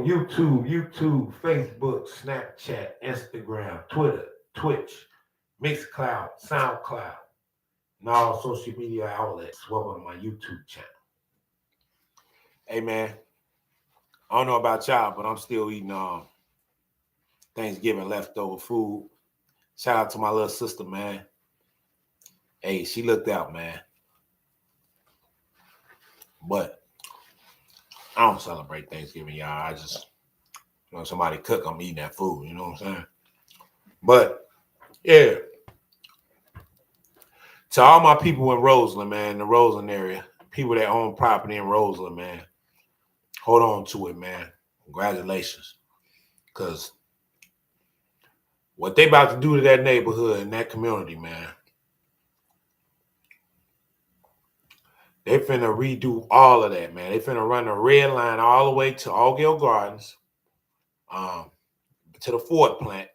YouTube, Facebook, Snapchat, Instagram, Twitter, Twitch, Mixcloud, SoundCloud, and all social media outlets. Welcome to my YouTube channel. Hey man, I don't know about y'all, but I'm still eating Thanksgiving leftover food. Shout out to my little sister, man. Hey, she looked out, man. But I don't celebrate Thanksgiving, y'all. I just, somebody cook, I'm eating that food. You know what I'm saying? But yeah, to all my people in Roseland, man, the Roseland area, people that own property in Roseland, man, hold on to it, man. Congratulations. Because what they about to do to that neighborhood and that community, man, they finna redo all of that, man. They finna run a red line all the way to Allgale Gardens, to the Ford plant.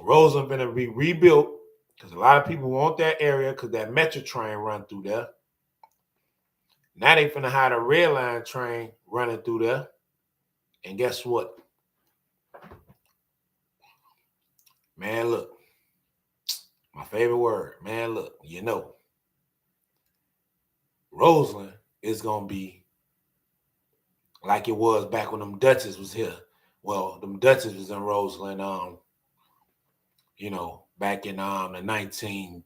Roseland finna be rebuilt because a lot of people want that area because that metro train run through there. Now they finna have a red line train running through there. And guess what? Man, look. My favorite word. Man, look. Roseland is going to be like it was back when them Dutchess was here. Well, them Dutchess was in Roseland, back in the 1930s,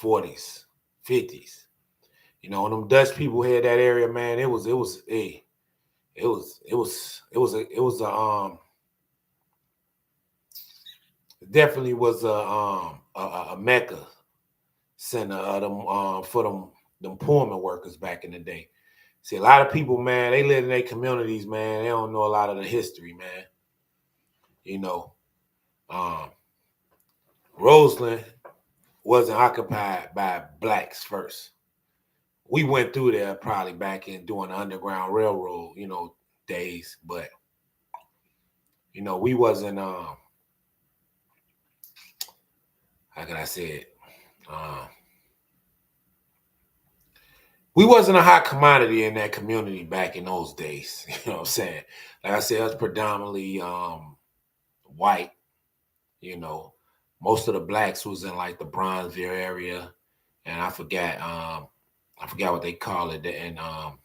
40s, 50s. When them Dutch people had that area, man, it was definitely was a mecca center for them Pullman workers back in the day. See, a lot of people, man, they live in their communities, man. They don't know a lot of the history, man. Roseland wasn't occupied by blacks first. We went through there probably back in doing the Underground Railroad, days, but we wasn't how can I say it? We wasn't a hot commodity in that community back in those days. You know what I'm saying? Like I said, it was predominantly white. Most of the blacks was in like the Bronzeville area, and I forgot what they call it, and on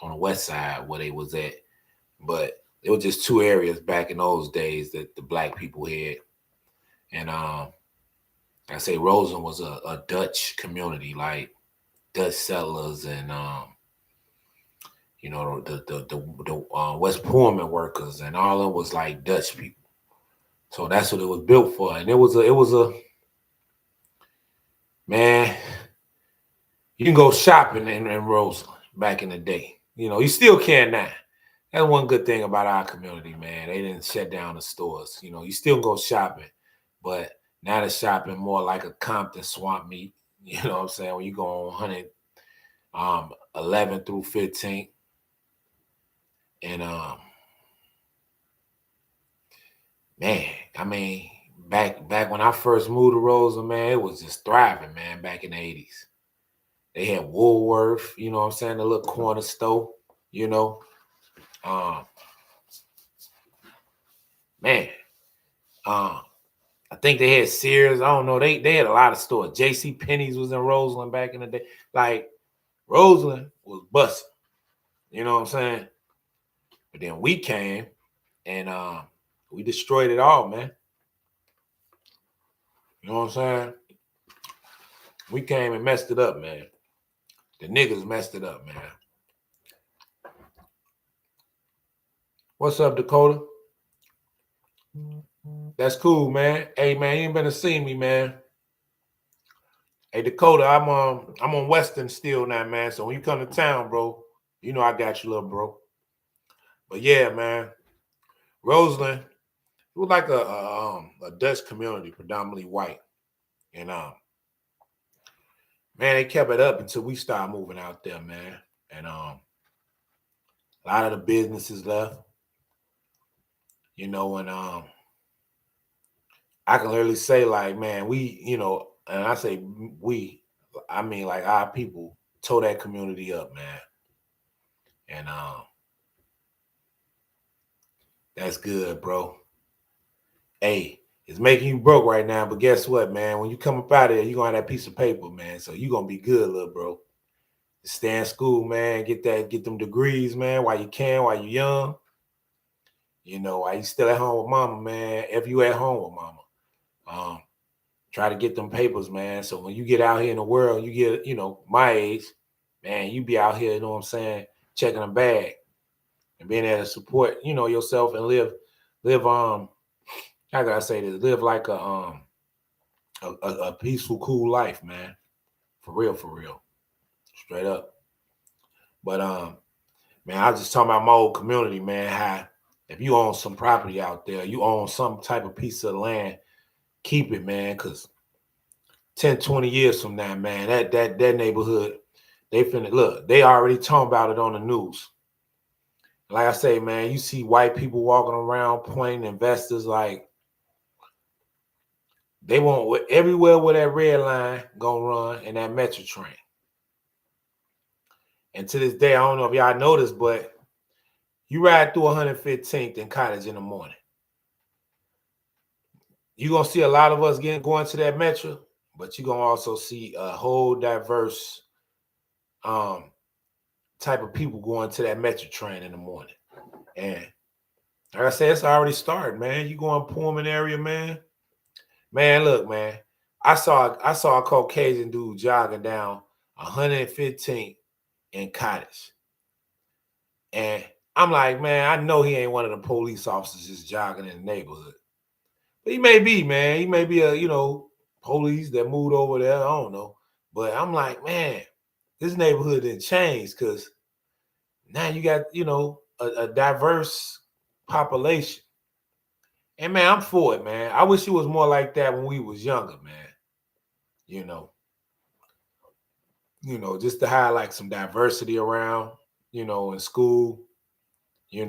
the west side where they was at. But it was just two areas back in those days that the black people had. And I say Roseland was a Dutch community, like Dutch settlers and the West Pullman workers, and all of it was like Dutch people. So that's what it was built for. And it was a man, you can go shopping in Roseland back in the day. You still can now. That's one good thing about our community, man. They didn't shut down the stores. You still go shopping, but now the shopping more like a Compton swamp meet. You know what I'm saying? When you go on 11th through 15th. And man, I mean, back when I first moved to Roseland, man, it was just thriving, man, back in the 80s. They had Woolworth, you know what I'm saying, the little corner store, man, I think they had Sears. I don't know. They had a lot of stores. J.C. Penney's was in Roseland back in the day. Like, Roseland was busting. You know what I'm saying? But then we came and we destroyed it all, man. You know what I'm saying? We came and messed it up, man. The niggas messed it up, man. What's up, Dakota? That's cool, man. Hey, man, you ain't been to see me, man. Hey, Dakota, I'm on Western still now, man. So when you come to town, bro, I got you, little bro. But yeah, man, Roseland, it was like a Dutch community, predominantly white, and man, they kept it up until we started moving out there, man, and a lot of the businesses left, and I can literally say, like, man, we, and I say we, I mean, like, our people tore that community up, man. And that's good, bro. Hey, it's making you broke right now, but guess what, man? When you come up out of there, you're gonna have that piece of paper, man. So you're gonna be good, little bro. Stay in school, man. Get them degrees, man, while you can, while you're young. You know, while you still at home with mama, man. If you at home with mama. Try to get them papers, man. So when you get out here in the world, you get, my age, man, you be out here, you know what I'm saying, checking a bag and being able to support, yourself and live, how can I say this? Live like a peaceful, cool life, man. For real, straight up. But man, I was just talking about my old community, man. How if you own some property out there, you own some type of piece of land, keep it, man, because 10, 20 years from now, man, that neighborhood, they already talking about it on the news. Like I say, man, you see white people walking around pointing investors like they want everywhere where that red line gonna run and that metro train. And to this day, I don't know if y'all noticed, but you ride through 115th and Cottage in the morning. You're gonna see a lot of us going to that metro, but you're gonna also see a whole diverse type of people going to that metro train in the morning. And like I said, it's already started, man. You go in Pullman area, man. Man, look, man. I saw a Caucasian dude jogging down 115th in Cottage. And I'm like, man, I know he ain't one of the police officers just jogging in the neighborhood. But he may be, man. He may be a, police that moved over there. I don't know. But I'm like, man, this neighborhood didn't change because now you got, a diverse population. And man, I'm for it, man. I wish it was more like that when we was younger, man. Just to have like some diversity around, in school, we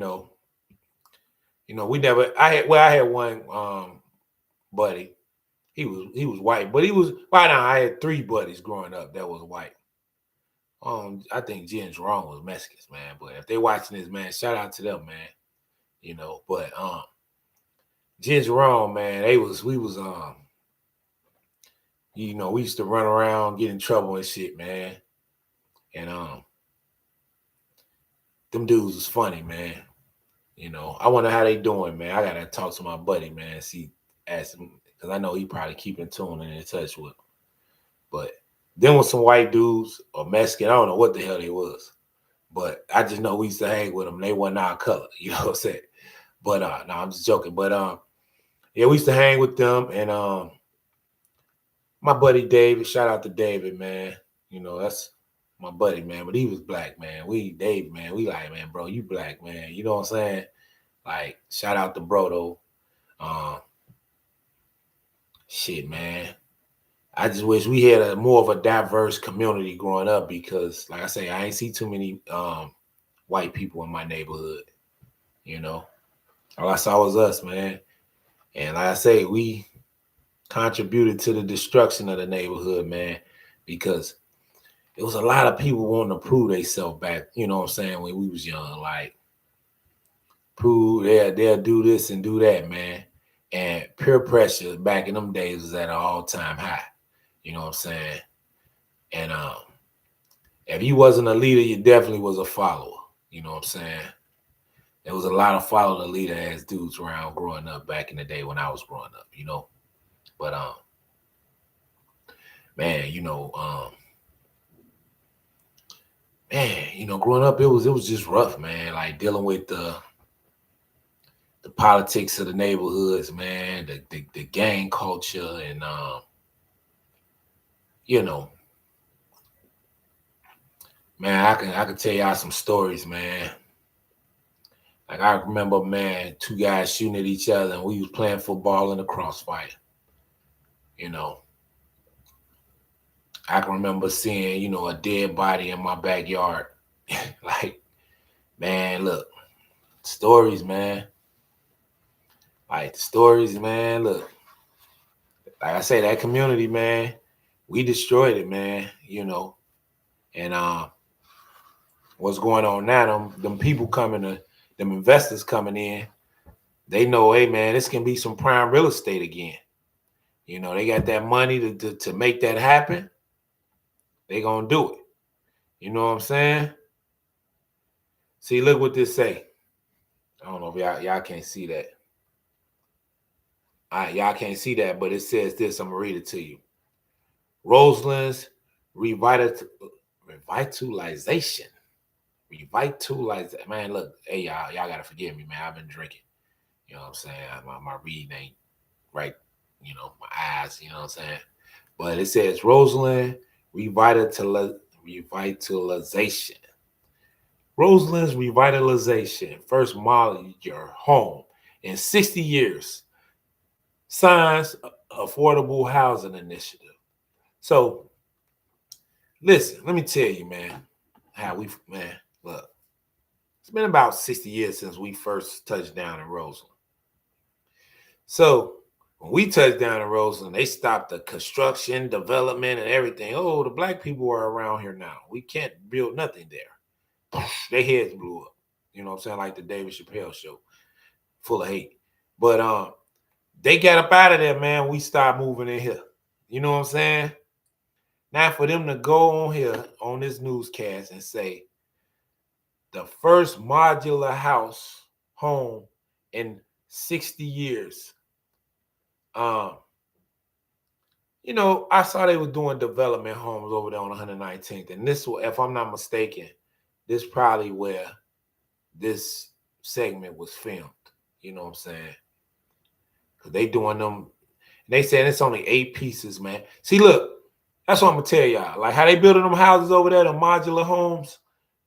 never. I had one buddy. He was white, but right now I had 3 buddies growing up that was white. I think Jen Jerome was Mexicans, man. But if they watching this, man, shout out to them, man. But Jen Jerome, man, we used to run around, get in trouble and shit, man. And them dudes was funny, man. I wonder how they doing, man. I gotta talk to my buddy, man. Ask him because I know he probably keep in tune and in touch with. But then with some white dudes or Mexican, I don't know what the hell they was, but I just know we used to hang with them. They wasn't our color, you know what I'm saying? But no, I'm just joking. But yeah, we used to hang with them, and my buddy David, shout out to David, man. That's my buddy, man. But he was black, man. Dave, man, we like, man, bro, you black, man. You know what I'm saying? Like, shout out to bro though. Shit, man. I just wish we had a more of a diverse community growing up because, like I say, I ain't see too many white people in my neighborhood. All I saw was us, man. And like I say, we contributed to the destruction of the neighborhood, man, because it was a lot of people wanting to prove themselves back, you know what I'm saying, when we was young, like prove they'll do this and do that, man. And peer pressure back in them days was at an all-time high, you know what I'm saying? And if you wasn't a leader, you definitely was a follower, you know what I'm saying? There was a lot of follow the leader ass dudes around growing up back in the day when I was growing up, But man, growing up it was just rough, man. Like dealing with the politics of the neighborhoods, man, the gang culture, and man, I can tell y'all some stories, man. Like I remember, man, 2 guys shooting at each other, and we was playing football in a crossfire. I can remember seeing, a dead body in my backyard. Like, man, look, stories, man. Like the stories, man. Look, like I say, that community, man, we destroyed it, man. And what's going on now, them people coming to, them investors coming in, they know, hey man, this can be some prime real estate again. You know, they got that money to make that happen. They gonna do it. You know what I'm saying? See, look what this say. I don't know if y'all can't see that. Y'all can't see that, but it says this. I'm gonna read it to you. Roseland's revitalization. Revitalization. Man, look, hey y'all gotta forgive me, man. I've been drinking. You know what I'm saying? My reading ain't right. You know, my eyes. You know what I'm saying? But it says Roseland revitalization. Roseland's revitalization, first model your home in 60 years. Signs affordable housing initiative. So listen, let me tell you, man, how man, look, it's been about 60 years since we first touched down in Roseland. So when we touched down in Roseland, they stopped the construction, development, and everything. Oh, the black people are around here now. We can't build nothing there. Their heads blew up. You know what I'm saying? Like the David Chappelle show, full of hate. But they got up out of there, man. We started moving in here. You know what I'm saying? Now for them to go on here on this newscast and say the first modular house home in 60 years. You know, I saw they were doing development homes over there on 119th. And this, if I'm not mistaken, this probably where this segment was filmed. You know what I'm saying? Because they doing them. They saying it's only 8 pieces, man. See, look, that's what I'm gonna tell y'all. Like how they building them houses over there, the modular homes.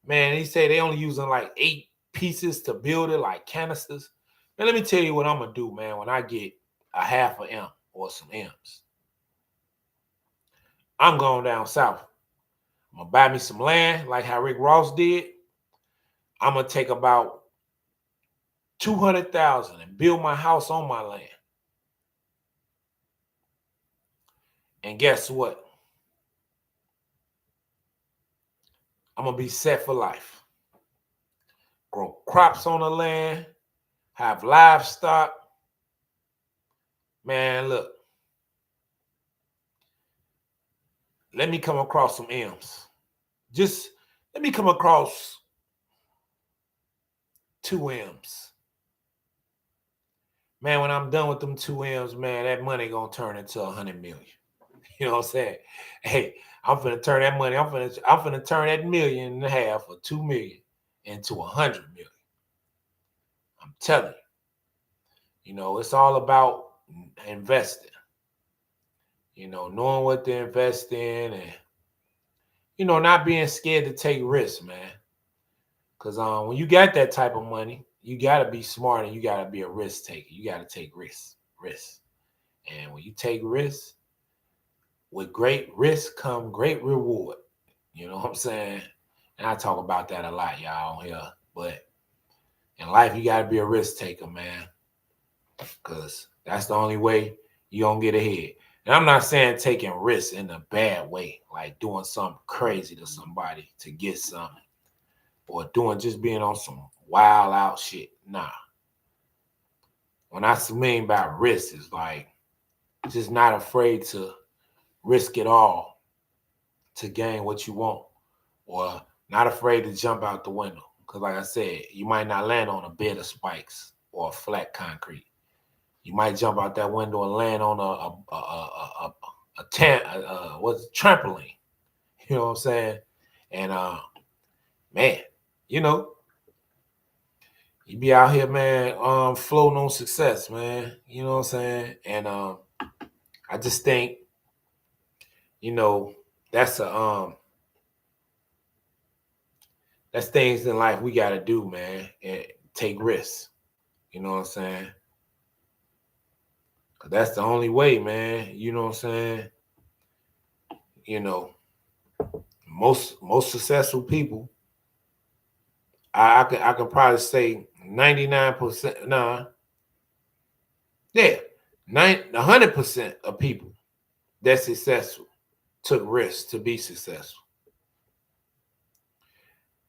Man, they say they only using like 8 pieces to build it, like canisters. Man, let me tell you what I'm gonna do, man, when I get a half a M or some M's. I'm going down south. I'm gonna buy me some land, like how Rick Ross did. I'm gonna take about 200,000 and build my house on my land. And guess what? I'm gonna be set for life. Grow crops on the land, have livestock. Man, look. Let me come across some M's. Just let me come across 2 M's. Man, when I'm done with them 2 M's, man, that money gonna turn into 100 million. You know what I'm saying? Hey, I'm finna turn that money. I'm finna turn that 1.5 or 2 million into 100 million. I'm telling you. You know, it's all about investing. You know, knowing what to invest in and, you know, not being scared to take risks, man. Because when you got that type of money, you got to be smart and you got to be a risk taker. You got to take risks. And when you take risks, with great risk come great reward. You know what I'm saying? And I talk about that a lot, y'all, on here. But in life, you got to be a risk taker, man. Because that's the only way you're going to get ahead. And I'm not saying taking risks in a bad way, like doing something crazy to somebody to get something. Or just being on some wild out shit. Nah. When I mean about risk, is like just not afraid to risk it all to gain what you want, or not afraid to jump out the window. Because like I said, you might not land on a bed of spikes or flat concrete. You might jump out that window and land on a trampoline. You know what I'm saying? And man, you know, you be out here, man, floating on success, man. You know what I'm saying? And I just think, you know, that's things in life we gotta do, man, and take risks. You know what I'm saying? 'Cause that's the only way, man. You know what I'm saying? You know, most successful people, I can probably say 99%, nah, yeah, 100% of people that's successful took risks to be successful.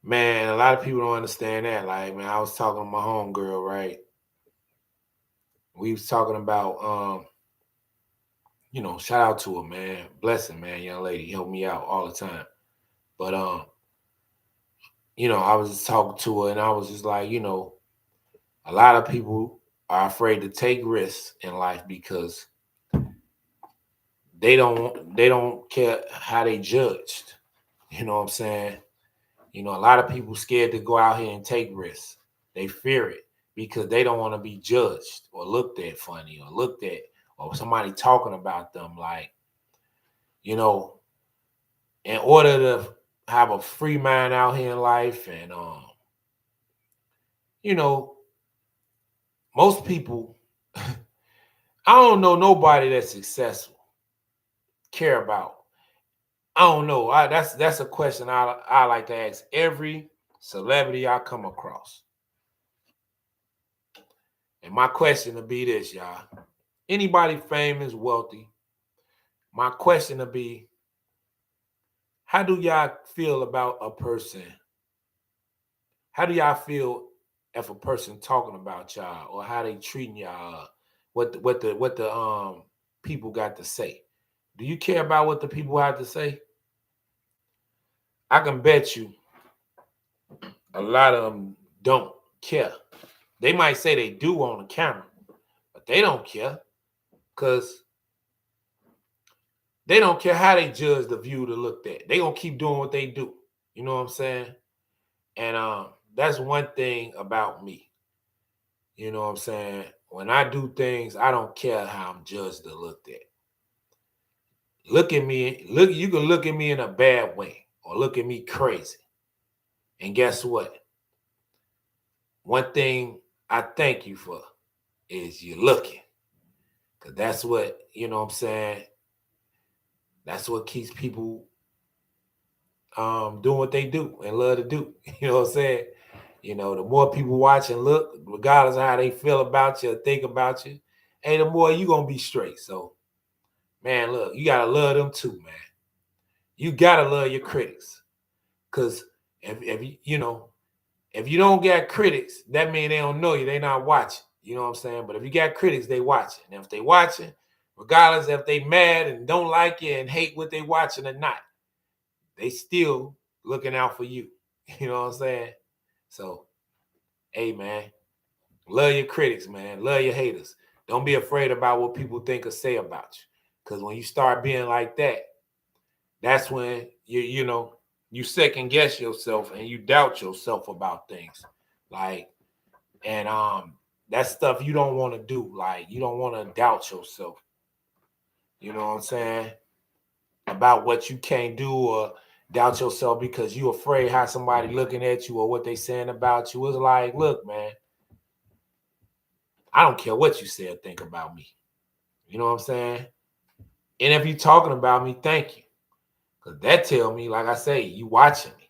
Man, a lot of people don't understand that. Like, man, I was talking to my homegirl, right? We was talking about shout out to her, man. Blessing, man, young lady, help me out all the time. But I was just talking to her and I was just like, a lot of people are afraid to take risks in life because they don't care how they judged. You know what I'm saying? A lot of people scared to go out here and take risks. They fear it because they don't want to be judged or looked at funny or looked at or somebody talking about them. Like, you know, in order to have a free mind out here in life and you know, most people I don't know nobody that's successful care about. I don't know. That's a question I like to ask every celebrity I come across. And my question will be this, y'all. Anybody famous, wealthy, my question will be, how do y'all feel about a person? How do y'all feel if a person talking about y'all or how they treating y'all? What the people got to say? Do you care about what the people have to say? I can bet you a lot of them don't care. They might say they do on the camera, but they don't care because they don't care how they judge the view to look at. They gonna keep doing what they do. You know what I'm saying? And that's one thing about me. You know what I'm saying? When I do things, I don't care how I'm judged or looked at. Look at me, you can look at me in a bad way or look at me crazy. And guess what? One thing I thank you for is you looking. Cause that's what, you know what I'm saying? That's what keeps people doing what they do and love to do. You know what I'm saying? The more people watch and look, regardless of how they feel about you or think about you, hey, the more you gonna be straight. So, man, look, you gotta love them too, man. You gotta love your critics. Cause if you don't get critics, that means they don't know you, they not watching. You know what I'm saying? But if you got critics, they watching. And if they watching, regardless if they mad and don't like you and hate what they watching or not, they still looking out for you. You know what I'm saying? So, hey, man, love your critics, man. Love your haters. Don't be afraid about what people think or say about you. Because when you start being like that, that's when you second guess yourself and you doubt yourself about things. Like, and that's stuff you don't want to do. Like, you don't want to doubt yourself. You know what I'm saying? About what you can't do or doubt yourself because you afraid how somebody looking at you or what they saying about you. It's like, look, man, I don't care what you say or think about me. You know what I'm saying? And if you're talking about me, thank you. Because that tell me, like I say, you watching me.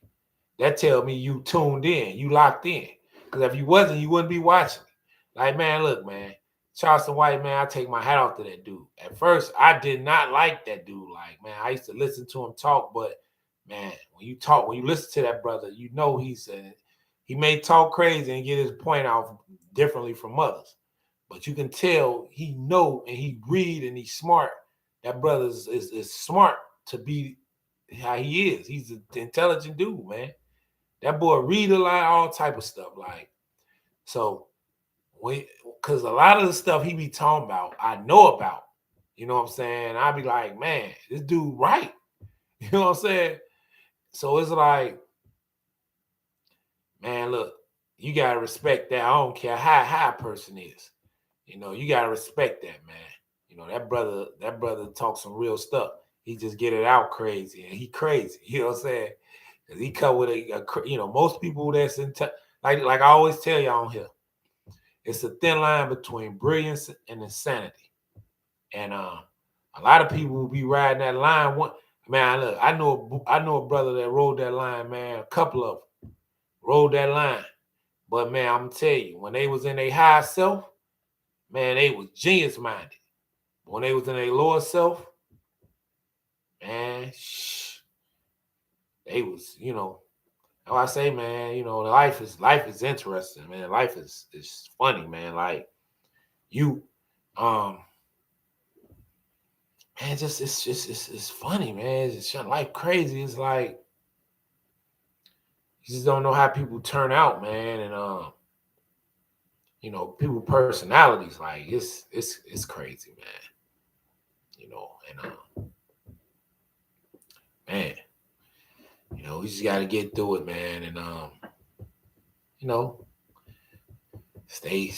That tell me you tuned in, you locked in. Because if you wasn't, you wouldn't be watching me. Like, man, look, man, Charleston White, man, I take my hat off to that dude. At first, I did not like that dude. Like, man, I used to listen to him talk, but man, when you listen to that brother, you know he may talk crazy and get his point out differently from others. But you can tell he know and he read and he's smart. That brother is smart to be how he is. He's an intelligent dude, man. That boy read a lot, all type of stuff. Like, so because a lot of the stuff he be talking about, I know about. You know what I'm saying? I be like, man, this dude right. You know what I'm saying? So it's like, man, look, you gotta respect that. I don't care how a person is. You gotta respect that, man. That brother talks some real stuff. He just get it out crazy, and he crazy. You know what I'm saying? Cause he come with most people that's like I always tell y'all on here, it's a thin line between brilliance and insanity, and a lot of people will be riding that line. One man, look, I know a brother that rode that line, man. A couple of them rode that line, but man, I'm gonna tell you, when they was in their high self, man, they was genius minded. When they was in their lower self, man, they was, How I say, man, you know, life is interesting, man. Life is funny, man. Like you, um, man, it's funny, man. It's just life crazy. It's like you just don't know how people turn out, man, and you know, people personalities. Like it's crazy, man. You know, and man, you know, we just got to get through it, man, and you know, stay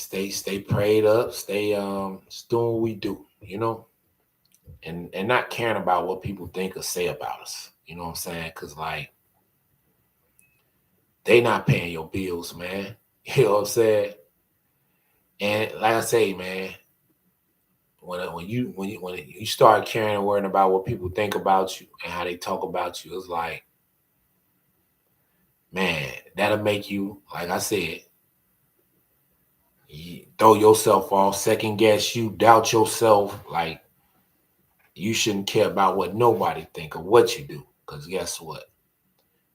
prayed up, stay just doing what we do, you know, and not caring about what people think or say about us. You know what I'm saying? Cause like they not paying your bills, man. You know what I'm saying? And like I say, man, when you start caring and worrying about what people think about you and how they talk about you, it's like, man, that'll make you, like I said, you throw yourself off, second guess you, doubt yourself. Like you shouldn't care about what nobody think of what you do. Cause guess what?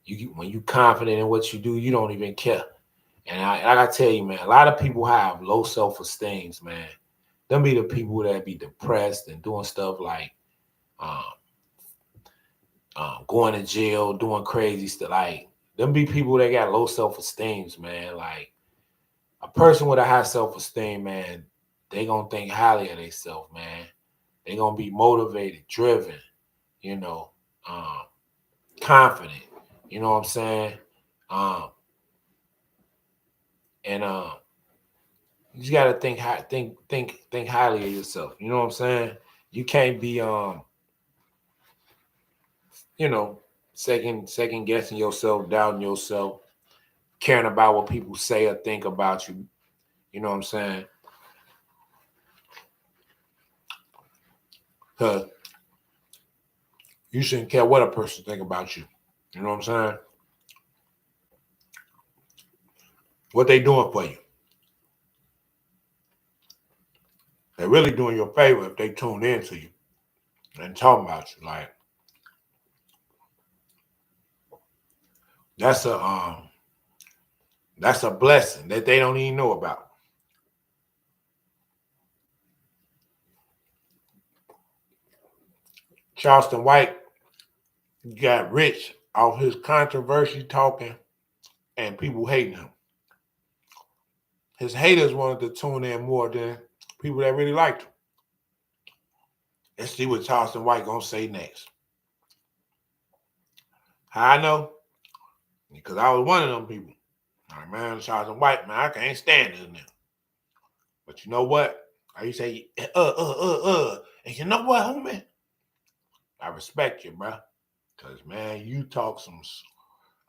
You when you confident in what you do, you don't even care. And I tell you, man, a lot of people have low self-esteem, man. Them be the people that be depressed and doing stuff like um, going to jail, doing crazy stuff. Like them be people that got low self-esteem, man. Like a person with a high self-esteem, man, they gonna think highly of themselves, man. They gonna be motivated, driven, you know, um, confident. You know what I'm saying? Um, and you just gotta think highly of yourself. You know what I'm saying? You can't be you know, second guessing yourself, doubting yourself, caring about what people say or think about you. You know what I'm saying? Cause you shouldn't care what a person think about you. You know what I'm saying? What they doing for you. They're really doing you a favor if they tune in to you and talking about you. Like that's a um that's a blessing that they don't even know about. Charleston White got rich off his controversy talking and people hating him. His haters wanted to tune in more than people that really liked him. Let's see what Charleston White gonna say next. How I know? Because I was one of them people. Like, man, Charleston White, man, I can't stand this now. But you know what? I used to say, And you know what, homie? I respect you, bro. Because, man, you talk some.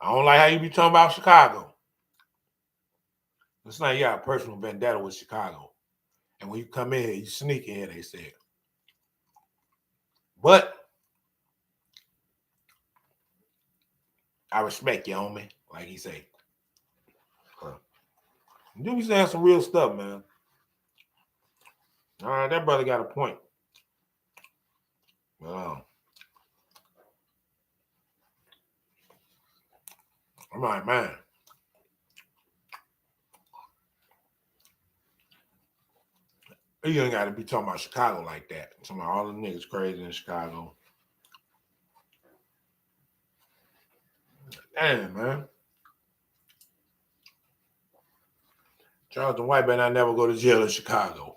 I don't like how you be talking about Chicago. It's like you got a personal vendetta with Chicago. And when you come in here, you sneak in here, they said. But I respect you, homie, like he say. You be saying some real stuff, man. All right, that brother got a point. I'm like, man. You ain't got to be talking about Chicago like that. Talking about all the niggas crazy in Chicago. Damn, man. Charleston White better not never go to jail in Chicago.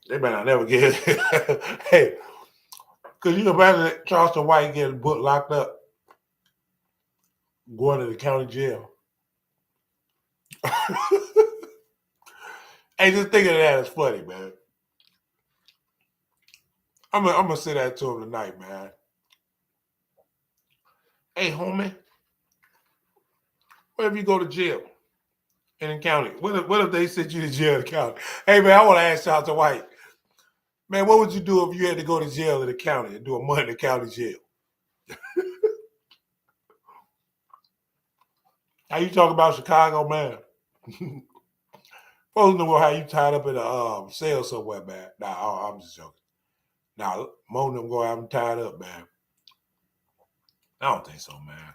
They better not never get Hey, could you imagine Charleston White getting locked up, going to the county jail? Hey, just thinking of that is funny, man. I'm gonna say that to him tonight, man. Hey, homie, what if you go to jail in the county? What if they sent you to jail in the county? Hey, man, I want to ask Charleston White, man, what would you do if you had to go to jail in the county and do a month in the county jail? How you talk about Chicago, man? Folks know how you tied up in a cell somewhere, man. Nah, I'm just joking. Now, most of them go have him tied up, man. I don't think so, man.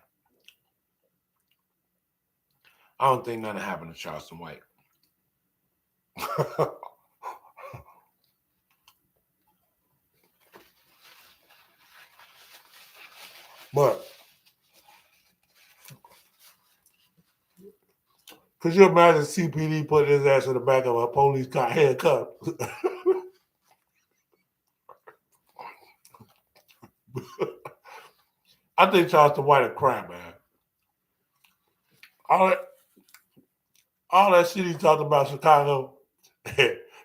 I don't think nothing happened to Charleston White. But could you imagine CPD putting his ass in the back of a police car handcuffed? I think Charleston White a crime, man. All that shit he talked about Chicago,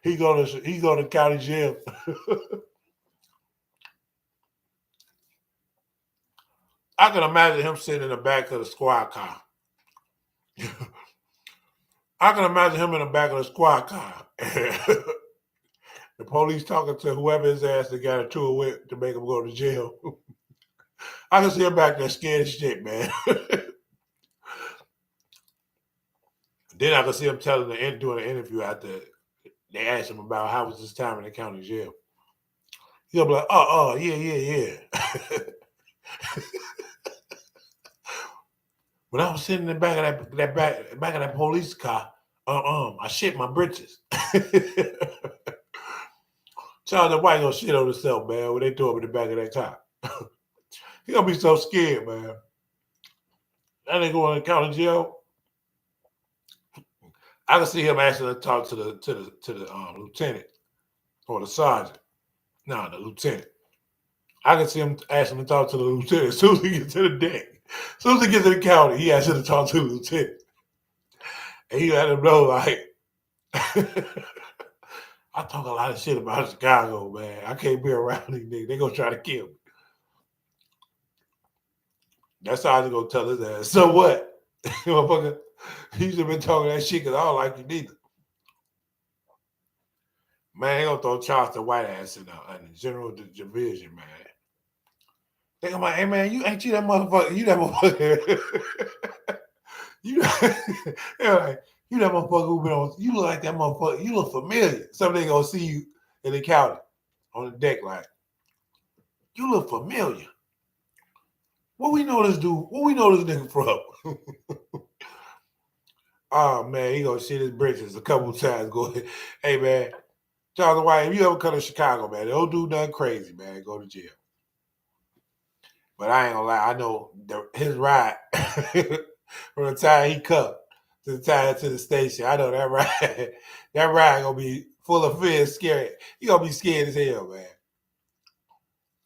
he go to county jail. I can imagine him sitting in the back of the squad car. I can imagine him in the back of the squad car. The police talking to whoever his ass that got into it with to make him go to jail. I can see him back there scared as shit, man. Then I can see him doing an interview after they asked him about how was his time in the county jail. He'll be like, yeah. When I was sitting in the back of that police car, I shit my britches. Charles White gonna shit on himself, man, when they throw him in the back of that car. He gonna be so scared, man. That nigga going to county jail. I can see him asking to talk to the lieutenant or the sergeant. No, the lieutenant. I can see him asking to talk to the lieutenant as soon as he gets to the deck. As soon as he gets to the county, he asks to talk to the lieutenant. And he let him know, like, I talk a lot of shit about Chicago, man. I can't be around these niggas. They gonna try to kill me. That's how I gonna tell his ass. So what? Motherfucker, you should have been talking that shit because I don't like you neither. Man, they gonna throw Charleston White ass in the general division, man. They gonna be like, hey man, you ain't you that motherfucker? You that motherfucker? you like, you that motherfucker who been on? You look like that motherfucker. You look familiar. Somebody gonna see you in the county on the deck, like, you look familiar. What we know this dude? What we know this nigga from? Oh man, he gonna shit his britches a couple times. Go, hey man, Charles White, if you ever come to Chicago, man, don't do nothing crazy, man. Go to jail. But I ain't gonna lie, I know his ride from the time he come to the time to the station. I know that ride, that ride gonna be full of fear, scary. He gonna be scared as hell, man.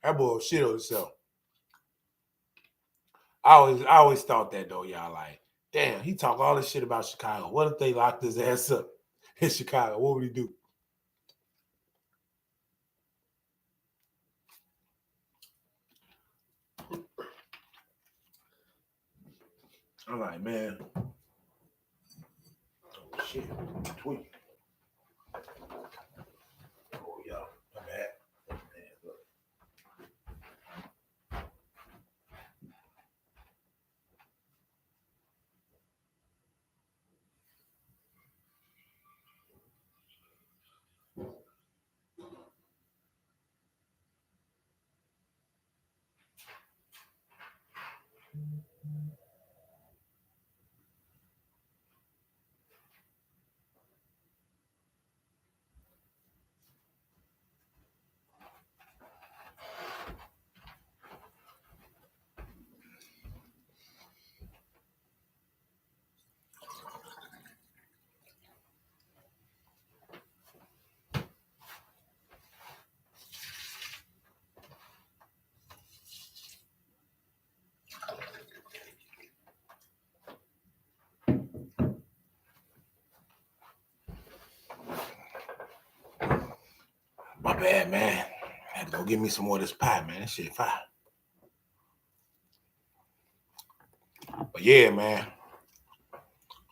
That boy shit on himself. I always thought that though, y'all. Like, damn, he talk all this shit about Chicago. What if they locked his ass up in Chicago? What would he do? I'm like, man. Oh shit. Tweet. Oh y'all, my bad. My bad, man. I had to go get me some more of this pie, man. That shit fire. But yeah, man.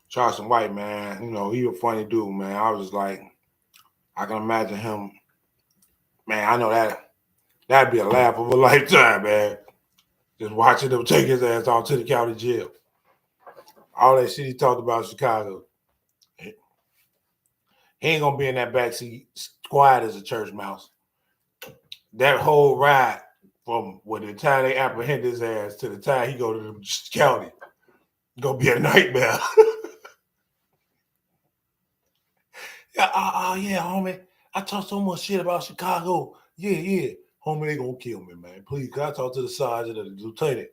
Charleston White, man, you know, he a funny dude, man. I was like, I can imagine him, man. I know that'd be a laugh of a lifetime, man. Just watching them take his ass off to the county jail. All that shit he talked about Chicago. He ain't gonna be in that backseat quiet as a church mouse. that whole ride from when the time they apprehend his ass to the time he go to the county gonna be a nightmare. Yeah, homie. I talk so much shit about Chicago. Yeah. Homie, they gonna kill me, man. Please, can I talk to the sergeant or the lieutenant?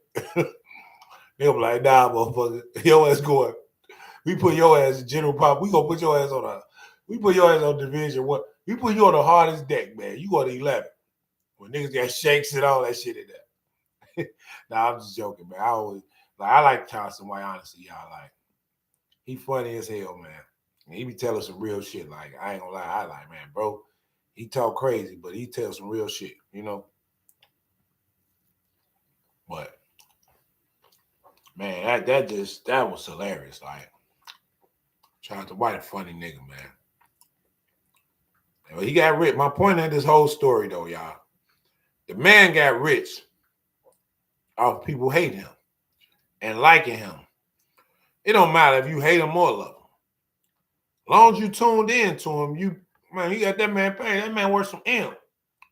They'll be like, nah, motherfucker. Your ass going. We put your ass in general pop. We gonna put your ass we put your ass on division one. We put you on the hardest deck, man. You go to 11. When niggas got shakes and all that shit in there. Nah, I'm just joking, man. I like Charleston White, honestly, y'all. Like, he funny as hell, man. And he be telling some real shit. Like, I ain't gonna lie, I like, man, bro. He talk crazy, but he tells some real shit, you know? But man, that was hilarious. Like, Charleston White, a funny nigga, man. Well, he got rich. My point in this whole story, though, y'all, the man got rich off people hating him and liking him. It don't matter if you hate him or love him. As long as you tuned in to him, you got that man paid. That man worth some M.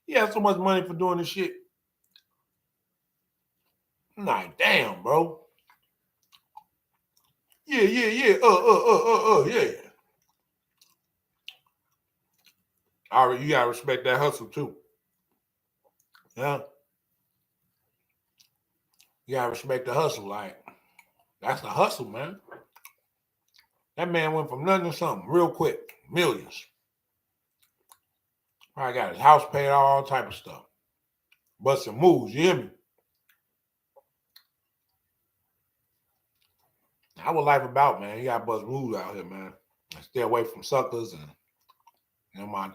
He has so much money for doing this shit. I'm like, damn, bro. Yeah. Yeah. All right, you gotta respect that hustle too. Yeah. You gotta respect the hustle. Like, that's the hustle, man. That man went from nothing to something real quick. Millions. I got his house paid, all type of stuff. Busting moves, you hear me? How what life about, man? You gotta bust moves out here, man. Stay away from suckers and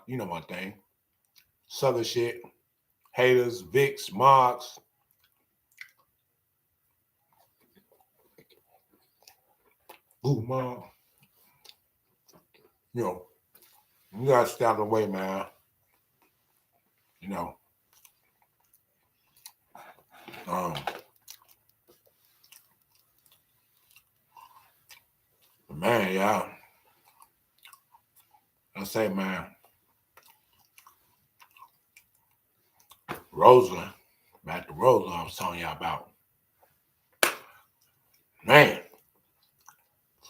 you know my thing. Sucker shit. Haters, Vicks, Mogs. Ooh, mom. You know, you gotta stay out of the way, man. You know. Um, man, yeah. I say, man, Roseland, back to Roseland, I was telling y'all about. Man,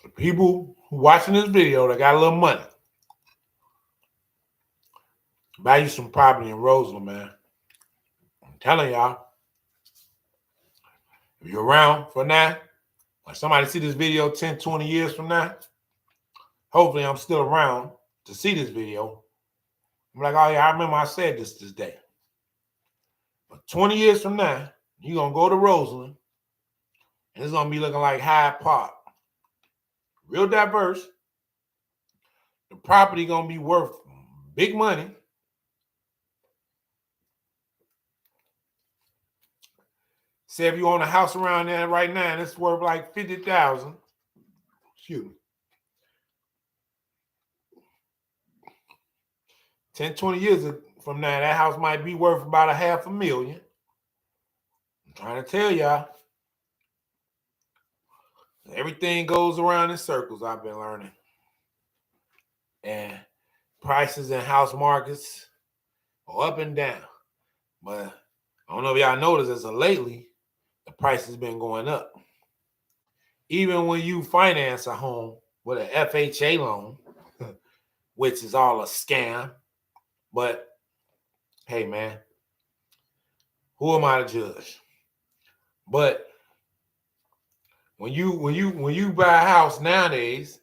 the people who watching this video that got a little money, buy you some property in Roseland, man. I'm telling y'all, if you're around for now, when somebody see this video 10, 20 years from now, hopefully I'm still around to see this video. I'm like, oh yeah, I remember I said this day. But 20 years from now, you're going to go to Roseland, and it's going to be looking like Hyde Park. Real diverse. The property going to be worth big money. Say if you own a house around there right now, and it's worth like $50,000. Excuse me. 10, 20 years from now, that house might be worth about $500,000. I'm trying to tell y'all. Everything goes around in circles, I've been learning. And prices in house markets are up and down. But I don't know if y'all noticed, as of lately, the price has been going up. Even when you finance a home with an FHA loan, which is all a scam. But hey, man, who am I to judge? But when you buy a house nowadays,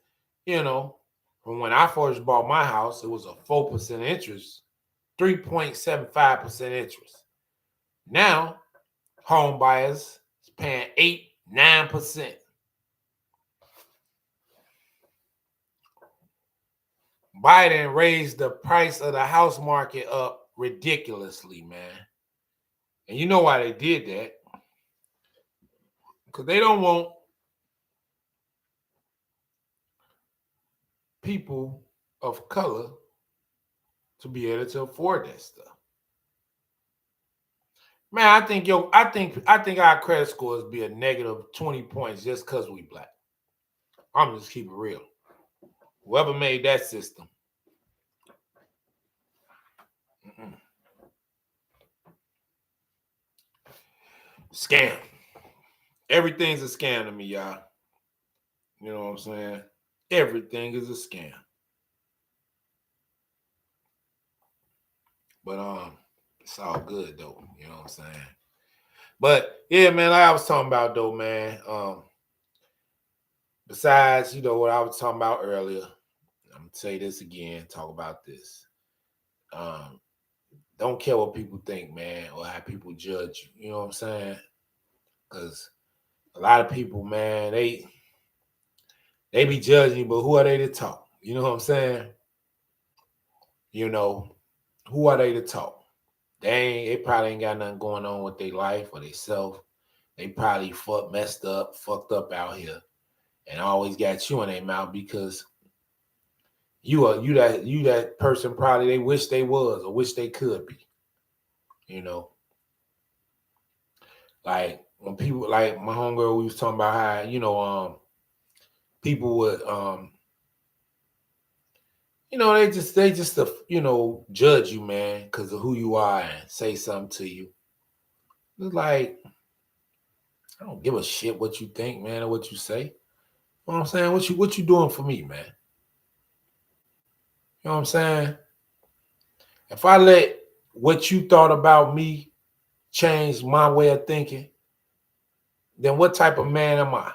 you know, from when I first bought my house, it was a 4% interest, 3.75% interest. Now, home buyers is paying 8-9%. Biden raised the price of the house market up ridiculously, man. And you know why they did that? Because they don't want people of color to be able to afford that stuff. Man, I think our credit scores be a negative 20 points just because we black. I'm just keeping it real. Whoever made that system. Scam. Everything's a scam to me, y'all. You know what I'm saying? Everything is a scam. But it's all good though. You know what I'm saying? But yeah, man, like I was talking about though, man. Besides, what I was talking about earlier, I'm gonna say this again, talk about this. Um, don't care what people think, man, or how people judge you. You know what I'm saying? Because a lot of people, man, they be judging you, but who are they to talk? You know what I'm saying? You know, who are they to talk? They probably ain't got nothing going on with their life or their self. They probably fucked up out here, and always got you in their mouth because you that person probably they wish they was or wish they could be. You know, like when people like my homegirl, we was talking about how people would they just judge you, man, because of who you are and say something to you. It's like I don't give a shit what you think, man, or what you say. You know what I'm saying? What you doing for me, man? You know what I'm saying? If I let what you thought about me change my way of thinking, then what type of man am I?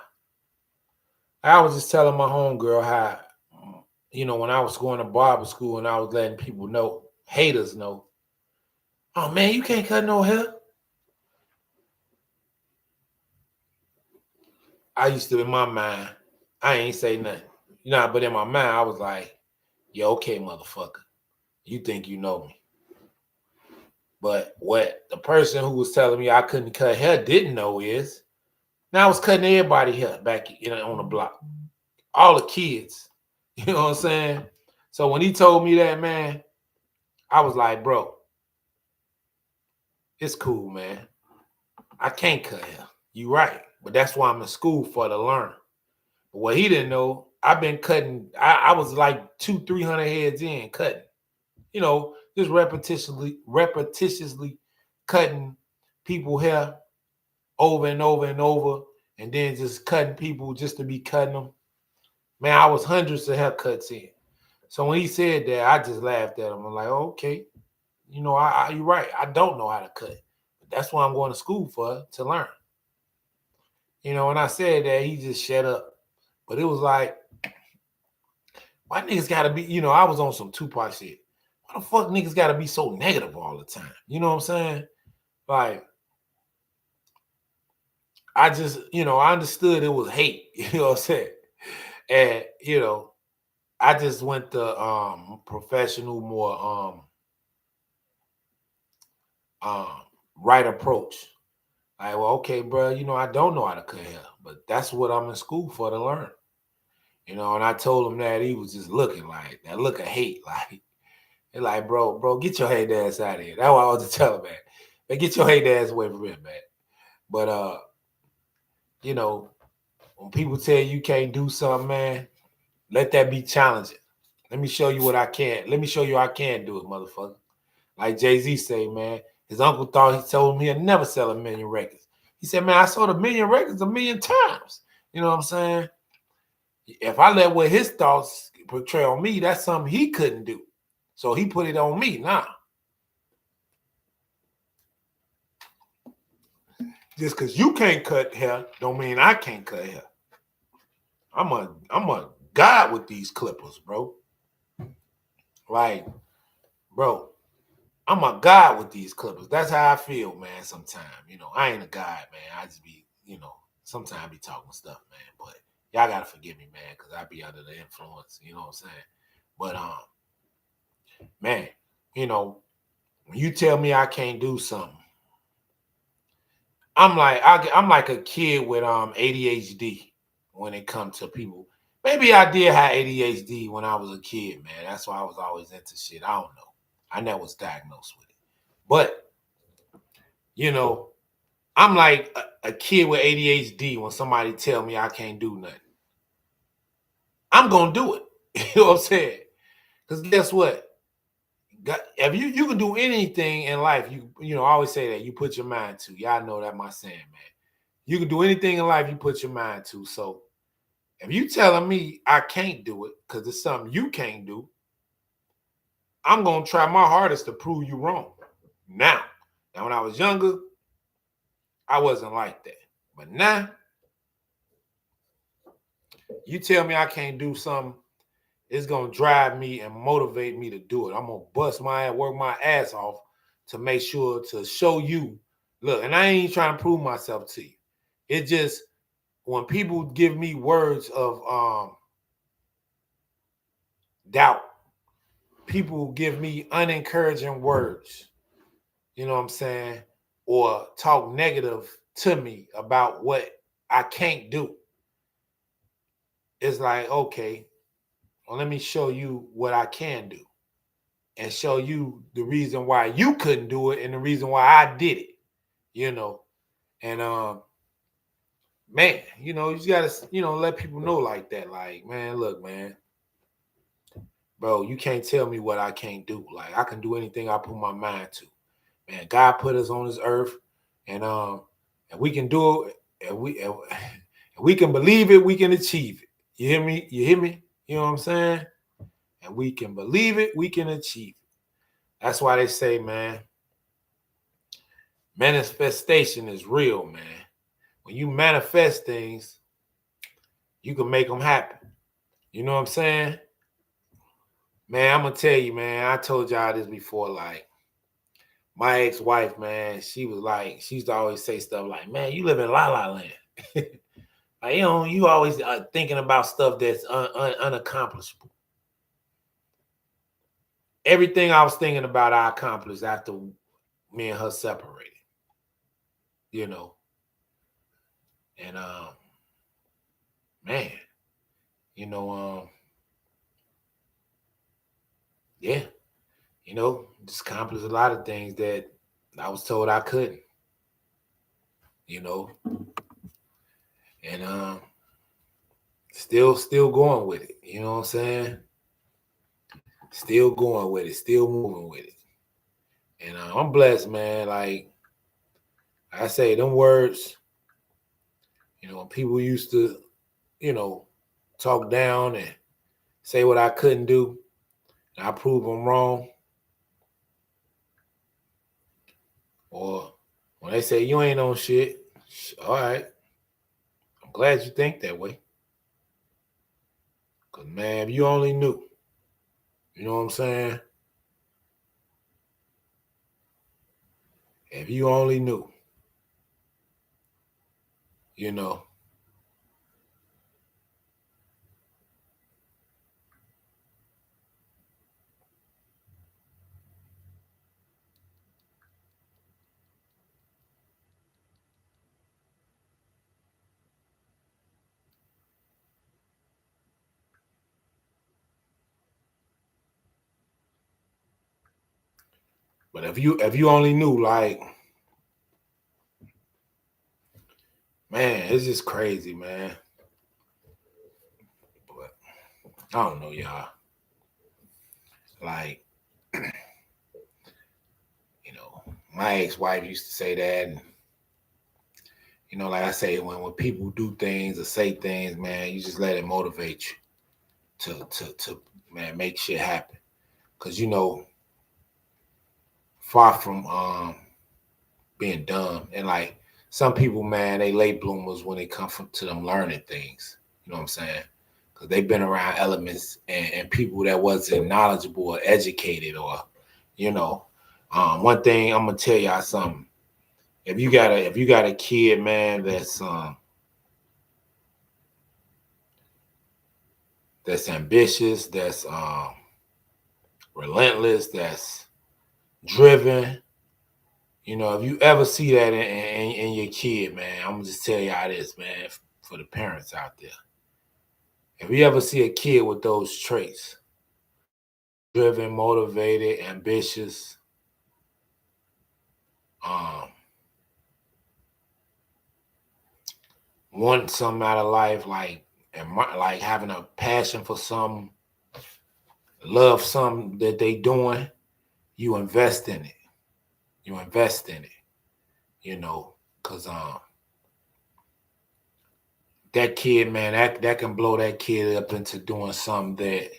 I was just telling my homegirl how, when I was going to barber school and I was letting people know, haters know, oh man, you can't cut no hair. I used to, in my mind, I ain't say nothing. But in my mind, I was like, yeah, okay, motherfucker. You think you know me. But what the person who was telling me I couldn't cut hair didn't know is, now I was cutting everybody hair back on the block. All the kids. You know what I'm saying? So when he told me that, man, I was like, bro, it's cool, man. I can't cut hair. You right. But that's why I'm in school for to learn. But what he didn't know, I've been cutting. I was like 200-300 heads in cutting. Just repetitiously cutting people hair over and over and over, and then just cutting people just to be cutting them. Man, I was hundreds of haircuts in. So when he said that, I just laughed at him. I'm like, oh, okay. You're right. I don't know how to cut. But that's what I'm going to school for, to learn. When I said that, he just shut up. But it was like, why niggas gotta be, I was on some Tupac shit. Why the fuck niggas gotta be so negative all the time? You know what I'm saying? Like, I just, I understood it was hate, you know what I'm saying? And, I just went the professional, more right approach. Like, well, okay, bro, I don't know how to cut hair, but that's what I'm in school for, to learn. And I told him that. He was just looking like that look of hate, like bro, get your hate ass out of here. That's what I was to tell him, man. Man, get your hate ass away from here, man. But when people tell you can't do something, man, let that be challenging. Let me show you what I can. Let me show you I can do it, motherfucker. Like Jay-Z say, man, his uncle thought he told him he'll never sell 1,000,000 records. He said, man, I sold 1,000,000 records 1,000,000 times. You know what I'm saying? If I let what his thoughts portray on me, that's something he couldn't do. So he put it on me now. Just because you can't cut hair don't mean I can't cut hair. I'm a god with these clippers, bro. Like, bro, I'm a god with these clippers. That's how I feel, man. Sometimes, I ain't a god, man. I just be, sometimes I be talking stuff, man. But y'all gotta forgive me, man, because I be under the influence. You know what I'm saying? But man, when you tell me I can't do something, I'm like a kid with ADHD when it comes to people. Maybe I did have ADHD when I was a kid, man. That's why I was always into shit. I don't know. I never was diagnosed with it. But, I'm like a kid with ADHD when somebody tell me I can't do nothing. I'm going to do it. You know what I'm saying? Because guess what? if you can do anything in life, I always say that you put your mind to. Y'all know that my saying, man. You can do anything in life you put your mind to. So if you telling me I can't do it because it's something you can't do, I'm gonna try my hardest to prove you wrong. Now when I was younger, I wasn't like that. But now, you tell me I can't do something, it's gonna drive me and motivate me to do it. I'm gonna bust my ass, work my ass off to make sure to show you. Look, and I ain't trying to prove myself to you. It just when people give me words of doubt, people give me unencouraging words, you know what I'm saying, or talk negative to me about what I can't do. It's like, okay, well, let me show you what I can do and show you the reason why you couldn't do it and the reason why I did it, you know. And man, you just gotta, let people know like that. Like, man, look, man, bro, you can't tell me what I can't do. Like, I can do anything I put my mind to. Man, God put us on this earth, and we can do it, and we can believe it, we can achieve it. You hear me? You hear me? You know what I'm saying? And we can believe it, we can achieve it. That's why they say, man, manifestation is real, man. When you manifest things, you can make them happen. You know what I'm saying? Man, I'm gonna tell you, man, I told y'all this before, like, my ex-wife, man, she used to always say stuff like, man, you live in La La Land. Like, you always thinking about stuff that's unaccomplishable. Everything I was thinking about, I accomplished after me and her separated. And man, yeah, just accomplished a lot of things that I was told I couldn't. And still going with it. You know what I'm saying? Still going with it, still moving with it. And I'm blessed, man. Like I say, them words, when people used to, talk down and say what I couldn't do, and I prove them wrong. Or when they say you ain't on shit, all right. I'm glad you think that way. Because, man, if you only knew, you know what I'm saying? If you only knew, you know. But if you only knew, like, man, it's just crazy, man. But I don't know, y'all. Like, my ex-wife used to say that, and like I say, when people do things or say things, man, you just let it motivate you to man, make shit happen. Cause far from being dumb, and like some people, man, they late bloomers when they come to them learning things. You know what I'm saying? Because they've been around elements and people that wasn't knowledgeable or educated, or one thing I'm gonna tell y'all something. If you got a kid, man, that's ambitious, that's relentless, that's driven. If you ever see that in your kid, man, I'm gonna just tell y'all this, man, for the parents out there. If you ever see a kid with those traits, driven, motivated, ambitious, wanting something out of life, like having a passion for something, love something that they doing, you invest in it. You invest in it, because that kid, man, that can blow that kid up into doing something that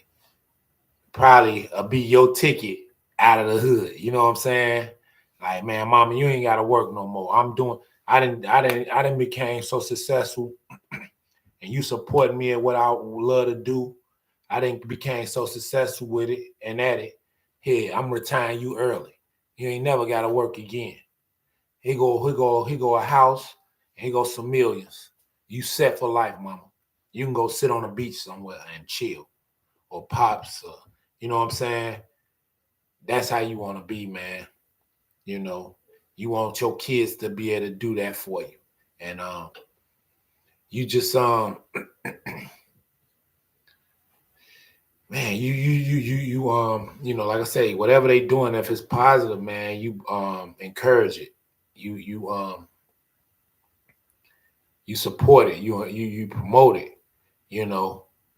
probably be your ticket out of the hood. You know what I'm saying? Like, man, mama, you ain't gotta work no more. I didn't became so successful and you support me at what I would love to do. I didn't became so successful with it and at it. Here, I'm retiring you early. You ain't never gotta work again. He go a house and he go some millions. You set for life, mama. You can go sit on the beach somewhere and chill or pops or you know what I'm saying? That's how you want to be, man. You know, you want your kids to be able to do that for you. And you just man, like I say, whatever they doing, if it's positive, man, you encourage it. You support it. You promote it,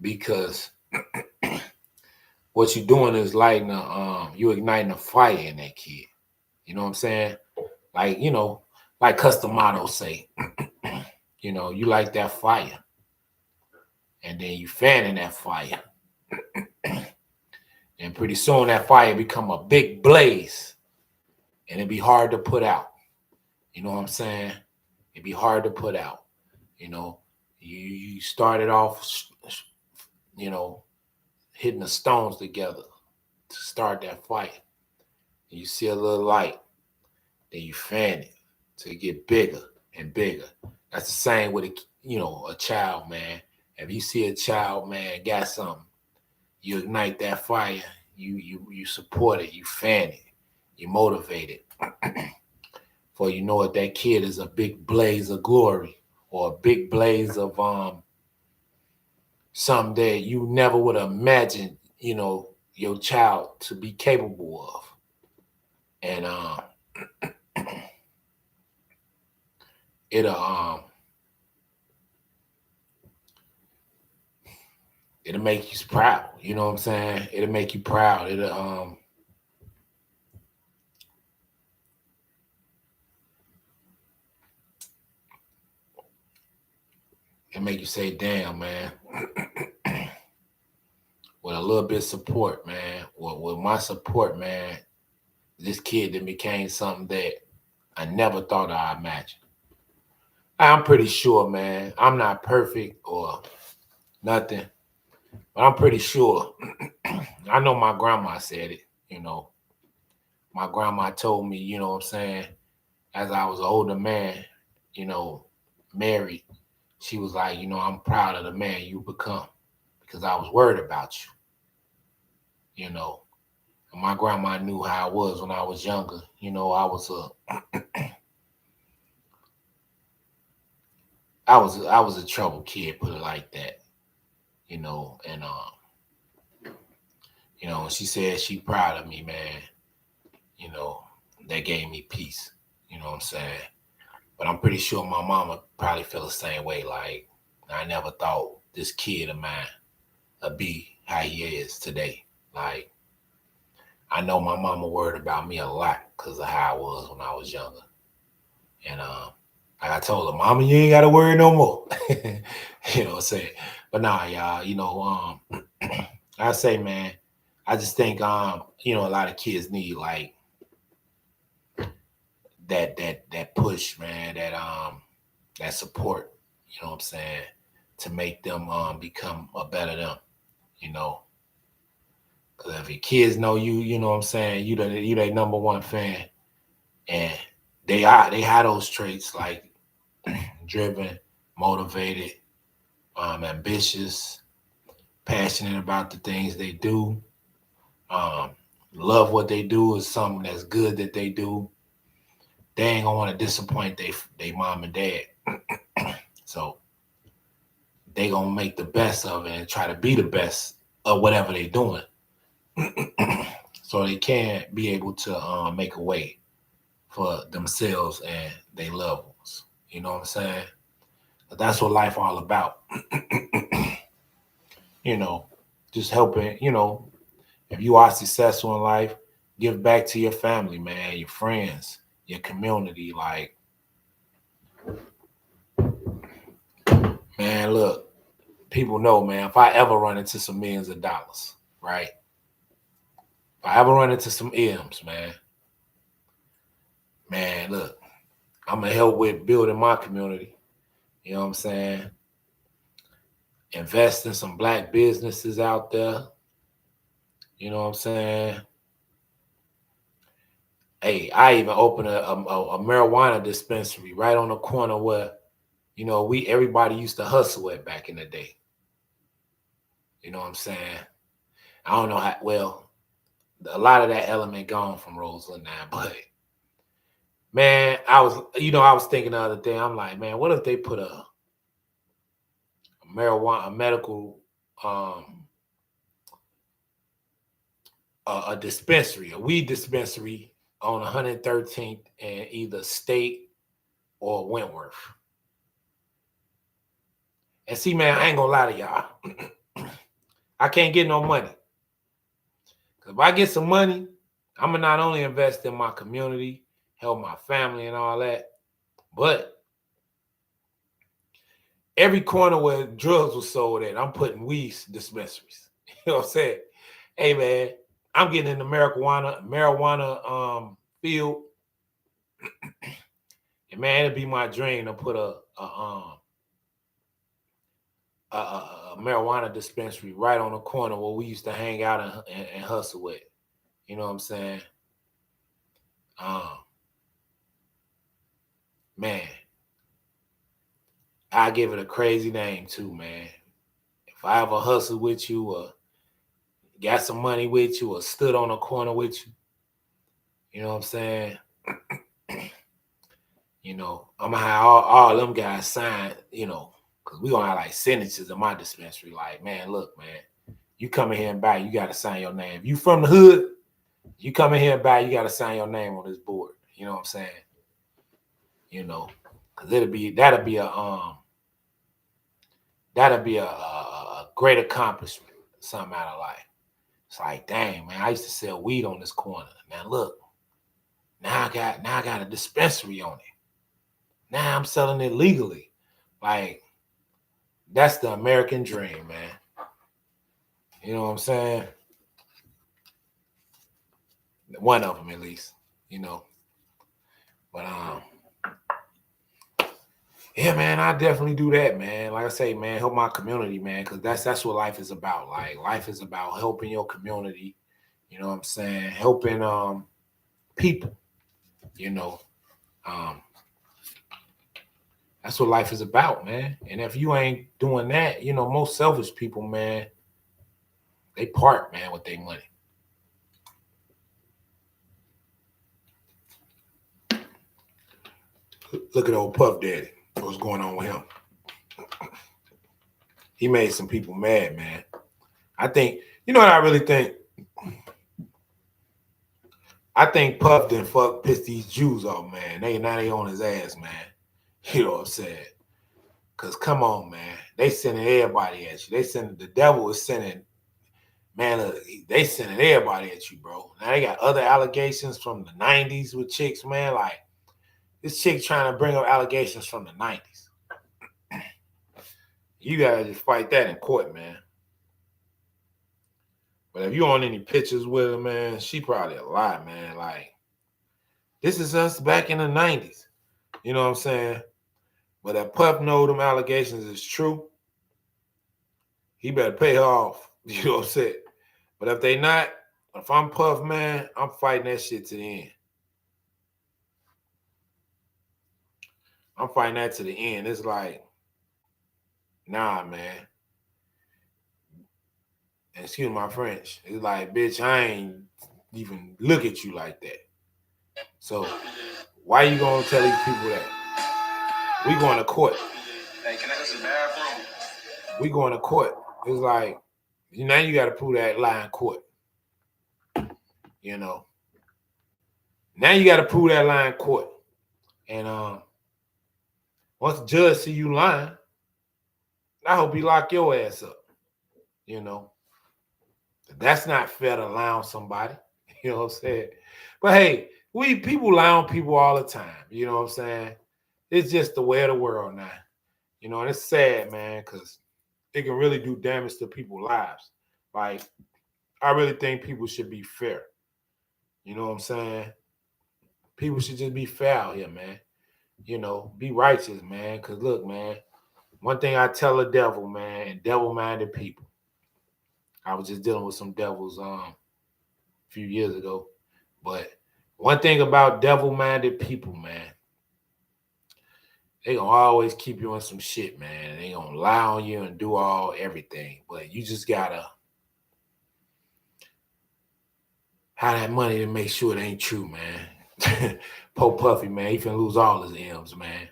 because what you're doing is lighting you igniting a fire in that kid. You know what I'm saying? Like, like Custom Motto say, you like that fire. And then you fanning that fire. And pretty soon that fire become a big blaze. And it'd be hard to put out. You know what I'm saying? It'd be hard to put out. You started off, hitting the stones together to start that fire. And you see a little light. Then you fan it to get bigger and bigger. That's the same with a child, man. If you see a child, man, got something, you ignite that fire. You support it. You fan it. You motivate it. For you know it, that kid is a big blaze of glory or a big blaze of something that you never would have imagined, your child to be capable of. And it'll make you proud. You know what I'm saying? It'll make you proud. It'll make you say, damn, man. With a little bit of support, man. With my support, man, this kid that became something that I never thought I'd imagine. I'm pretty sure, man. I'm not perfect or nothing, but I'm pretty sure. I know my grandma said it, My grandma told me, you know what I'm saying, as I was an older man, married, she was like, I'm proud of the man you become because I was worried about you, And my grandma knew how I was when I was younger. I was a trouble kid, put it like that, and she said she proud of me, man. That gave me peace. You know what I'm saying? But I'm pretty sure my mama probably feel the same way. Like, I never thought this kid of mine would be how he is today. Like, I know my mama worried about me a lot because of how I was when I was younger. And like I told her, Mama, you ain't got to worry no more. You know what I'm saying? But nah, y'all, I say, man, I just think, a lot of kids need like that push, man, that support, you know what I'm saying, to make them become a better them, Because if your kids know you, you know what I'm saying, you their number one fan, and they have those traits like driven, motivated, ambitious, passionate about the things they do, love what they do, is something that's good that they do. They ain't gonna want to disappoint they mom and dad. So they gonna make the best of it and try to be the best of whatever they doing. So they can be able to make a way for themselves and their loved ones. You know what I'm saying? But that's what life all about. Just helping, if you are successful in life, give back to your family, man, your friends, your community. Like, man, look, people know, man, if I ever run into some millions of dollars, right? If I ever run into some M's, man, look, I'm gonna help with building my community. You know what I'm saying? Invest in some black businesses out there. You know what I'm saying? Hey, I even opened a marijuana dispensary right on the corner where, everybody used to hustle at back in the day. You know what I'm saying? I don't know how well a lot of that element gone from Roseland now, but man, I was thinking the other day, I'm like, man, what if they put a marijuana, a medical, a dispensary, a weed dispensary on 113th and either State or Wentworth. And see, man, I ain't gonna lie to y'all. I can't get no money. If I get some money, I'm gonna not only invest in my community, help my family and all that, but every corner where drugs was sold at, I'm putting weed dispensaries. You know what I'm saying? Hey man, I'm getting in the marijuana field. And man, it'd be my dream to put a marijuana dispensary right on the corner where we used to hang out and hustle with. You know what I'm saying? Man, I give it a crazy name too, man. If I ever hustle with you or got some money with you or stood on a corner with you, you know what I'm saying? I'm gonna have all them guys sign, because we gonna have like signatures in my dispensary. Like, man, look, man, you come in here and buy, you gotta sign your name. If you from the hood, you come in here and buy, you gotta sign your name on this board. You know what I'm saying? Because that'll be a great accomplishment, something out of life. It's like, dang, man, I used to sell weed on this corner. Now look, now I got a dispensary on it. Now I'm selling it legally. Like, that's the American dream, man. You know what I'm saying? One of them, at least. But yeah, man, I definitely do that, man. Like I say, man, help my community, man, because that's what life is about. Like, life is about helping your community. You know what I'm saying? Helping people. That's what life is about, man. And if you ain't doing that, most selfish people, man, they part, man, with their money. Look at old Puff Daddy. What's going on with him? He made some people mad, man. I think, what I really think? I think Puff done pissed these Jews off, man. Now they on his ass, man. You know what I'm saying? Because come on, man. They sending everybody at you. The devil is sending, man, they sending everybody at you, bro. Now they got other allegations from the 90s with chicks, man. Like, this chick trying to bring up allegations from the 90s. You gotta just fight that in court, man. But if you on any pictures with her, man, she probably a lie, man. Like, this is us back in the 90s. You know what I'm saying? But if Puff know them allegations is true, he better pay her off. You know what I'm saying? But if they not, if I'm Puff, man, I'm fighting that shit to the end. I'm fighting that to the end. It's like, nah, man. And excuse my French. It's like, bitch, I ain't even look at you like that. So why you gonna tell these people that? We going to court. Hey, can I go to the bathroom? We going to court. It's like, now you got to prove that lie in court. Now you got to prove that lie in court. And once the judge see you lying, I hope he lock your ass up. That's not fair to lie on somebody. You know what I'm saying? But hey, we people lie on people all the time. You know what I'm saying? It's just the way of the world now. You know, and it's sad, man, because it can really do damage to people's lives. Like, I really think people should be fair. You know what I'm saying? People should just be fair out here, man. You know, be righteous, man. Because look, man, one thing I tell the devil, man, and devil-minded people. I was just dealing with some devils a few years ago. But one thing about devil-minded people, man, they gonna always keep you on some shit, man. They gonna lie on you and do everything. But you just gotta have that money to make sure it ain't true, man. Poe Puffy, man, he finna lose all his M's, man.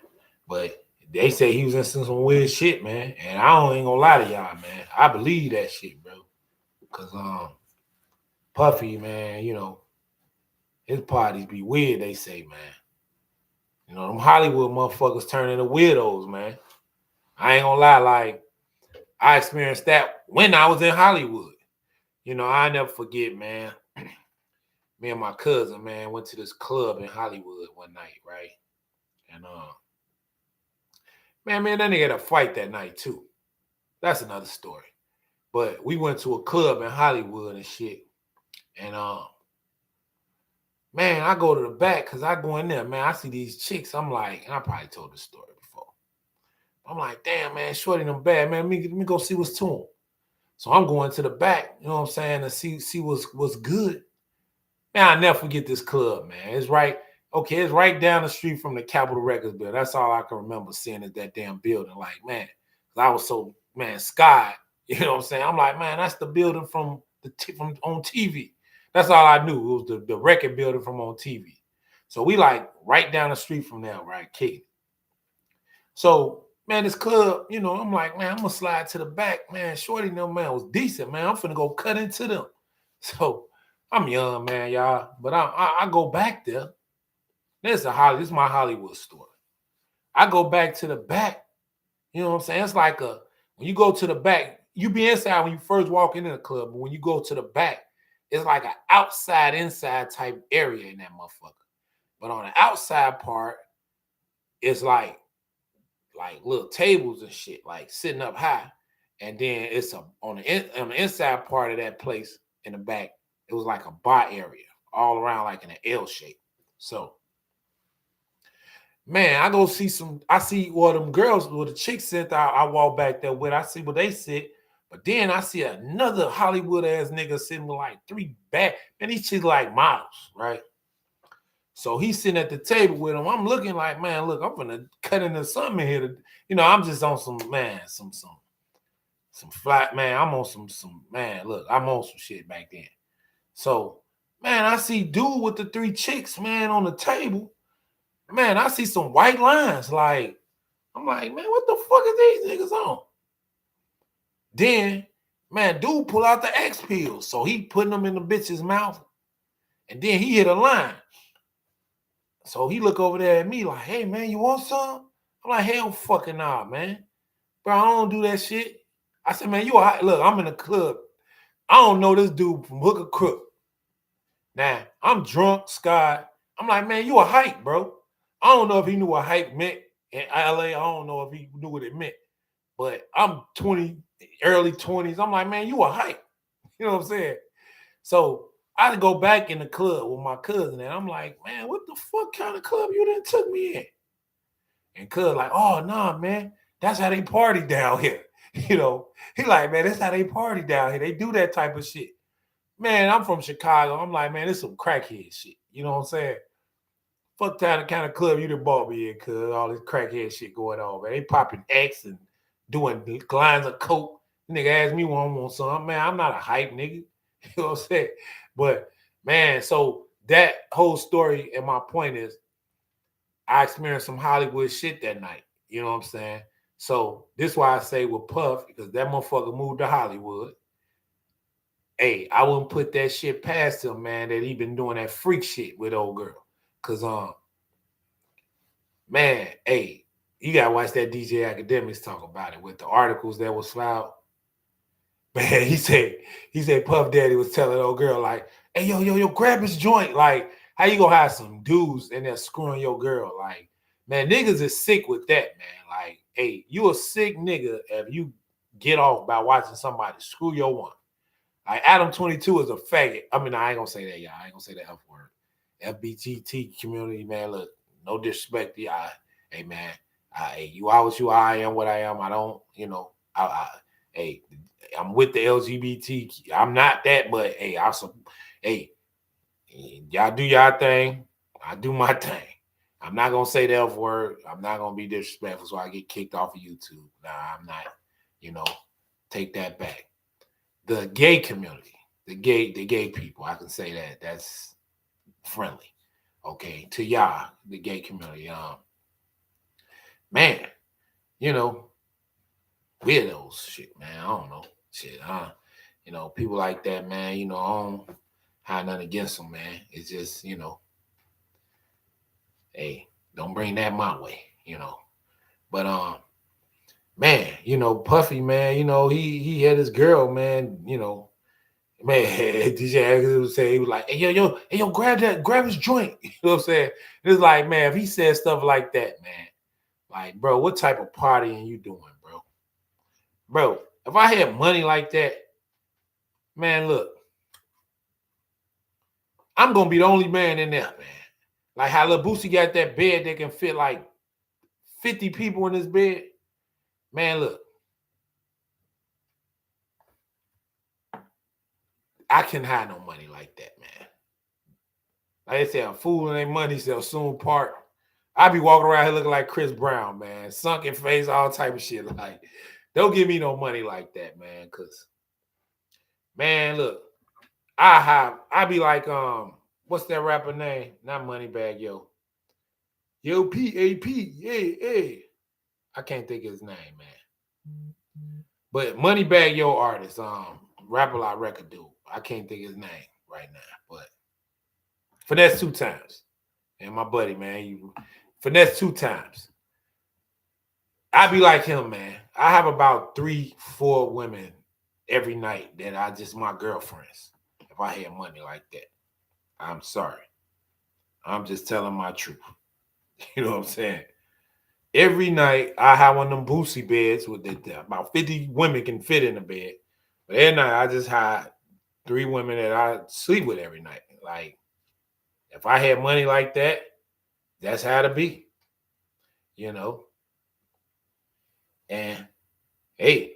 But they say he was in some weird shit, man. And I ain't gonna lie to y'all, man. I believe that shit, bro. Cause Puffy, man, you know, his parties be weird, they say, man. You know, them Hollywood motherfuckers turn into weirdos, man. I ain't gonna lie, like, I experienced that when I was in Hollywood. You know, I never forget, man. Me and my cousin, man, went to this club in Hollywood one night, right? And man, that nigga had a fight that night too. That's another story. But we went to a club in Hollywood and shit. And man, I go to the back because I go in there, man. I see these chicks. I'm like, and I probably told this story before. I'm like, damn, man, shorty them bad, man. Let me go see what's to them. So I'm going to the back, you know what I'm saying, to see what's good. Man, I never forget this club, man. It's right down the street from the Capitol Records building. That's all I can remember seeing at that damn building. Like, man, I was so, man, sky. You know what I'm saying? I'm like, man, that's the building from on TV. That's all I knew. It was the record building from on TV. So we like right down the street from there, right, kid. So, man, this club, you know, I'm like, man, I'm gonna slide to the back, man. Shorty, no man was decent, man. I'm finna go cut into them. So I'm young, man, y'all, but I go back there. This is my Hollywood story. I go back to the back. You know what I'm saying? It's like when you go to the back, you be inside when you first walk into the club, but when you go to the back, it's like an outside inside type area in that motherfucker. But on the outside part, it's like little tables and shit, like sitting up high. And then it's on the inside part of that place in the back, it was like a bar area all around, like in an L shape. So, man, I see one of them girls, the chicks sit there, I walk back there with, I see where they sit. But then I see another Hollywood ass nigga sitting with like three bad, and these chicks like models, right? So he's sitting at the table with him. I'm looking like, man, look, I'm gonna cut into something here. I'm just on some, man, some flat, man. I'm on some man. Look, I'm on some shit back then. So, man, I see dude with the three chicks, man, on the table. Man, I see some white lines. Like, I'm like, man, what the fuck is these niggas on? Then, man, dude pull out the X pills. So he putting them in the bitch's mouth. And then he hit a line. So he look over there at me like, hey, man, you want some? I'm like, hell fucking nah, man. Bro, I don't do that shit. I said, man, look, I'm in the club. I don't know this dude from hook or crook. Now, I'm drunk, Scott. I'm like, man, you a hype, bro. I don't know if he knew what hype meant in LA. I don't know if he knew what it meant. But I'm 20, early 20s. I'm like, man, you a hype. You know what I'm saying? So I go back in the club with my cousin, and I'm like, man, what the fuck kind of club you done took me in? And cuz like, oh, nah, man, that's how they party down here. You know, he like, man, that's how they party down here. They do that type of shit. Man, I'm from Chicago. I'm like, man, this some crackhead shit. You know what I'm saying? Fuck that kind of club you done bought me in, cuz all this crackhead shit going on, man. They popping X and doing lines of coke. Nigga asked me one on something. Man, I'm not a hype nigga. You know what I'm saying? But man, so that whole story and my point is I experienced some Hollywood shit that night. You know what I'm saying? So this is why I say with Puff, because that motherfucker moved to Hollywood. Hey, I wouldn't put that shit past him, man, that he been doing that freak shit with old girl. Cause man, hey, you gotta watch that DJ Academics talk about it with the articles that was filed. Man, he said Puff Daddy was telling old girl, like, hey, yo, grab his joint. Like, how you gonna have some dudes in there screwing your girl? Like, man, niggas is sick with that, man. Like, hey, you a sick nigga if you get off by watching somebody screw your woman. Like, Adam 22 is a faggot. I mean, I ain't gonna say that, y'all. I ain't gonna say that F word. FBGT community, man. Look, no disrespect to y'all. Hey, man. Hey, you are what you are. I am what I am. I don't, hey, I'm with the LGBT. I'm not that, but hey, hey, y'all do y'all thing. I do my thing. I'm not gonna say the F word. I'm not gonna be disrespectful, so I get kicked off of YouTube. Nah, I'm not. You know, take that back. The gay community, the gay people. I can say that. That's friendly. Okay, to y'all, the gay community. Man, you know, weirdos, shit, man. I don't know, shit, huh? People like that, man. I don't have nothing against them, man. It's just, hey, don't bring that my way, But man, Puffy, man, he had his girl, man, man, DJ Agnew would say, he was like, hey, yo, grab his joint. You know what I'm saying? It's like, man, if he said stuff like that, man, like, bro, what type of partying you doing, bro? Bro, if I had money like that, man, look, I'm gonna be the only man in there, man. Like how Lil Boosie got that bed that can fit like 50 people in his bed. Man, look, I can have no money like that, man. Like I said, a fool and their money shall soon part. I be walking around here looking like Chris Brown, man. Sunken face, all type of shit. Like, don't give me no money like that, man. Cause, man, look, I be like, what's that rapper name? Not Moneybag Yo. Yo, P-A-P, yeah. I can't think of his name, man. But Moneybag Yo artist, rapper like record dude. I can't think of his name right now, but finesse 2 times. And my buddy, man, you finesse 2 times. I be like him, man. I have about 3-4 women every night that I just my girlfriends. If I had money like that, I'm sorry. I'm just telling my truth. You know what I'm saying? Every night I have one of them Boosie beds with about 50 women can fit in the bed. But every night I just had 3 women that I sleep with every night. Like, if I had money like that, that's how to be. And hey,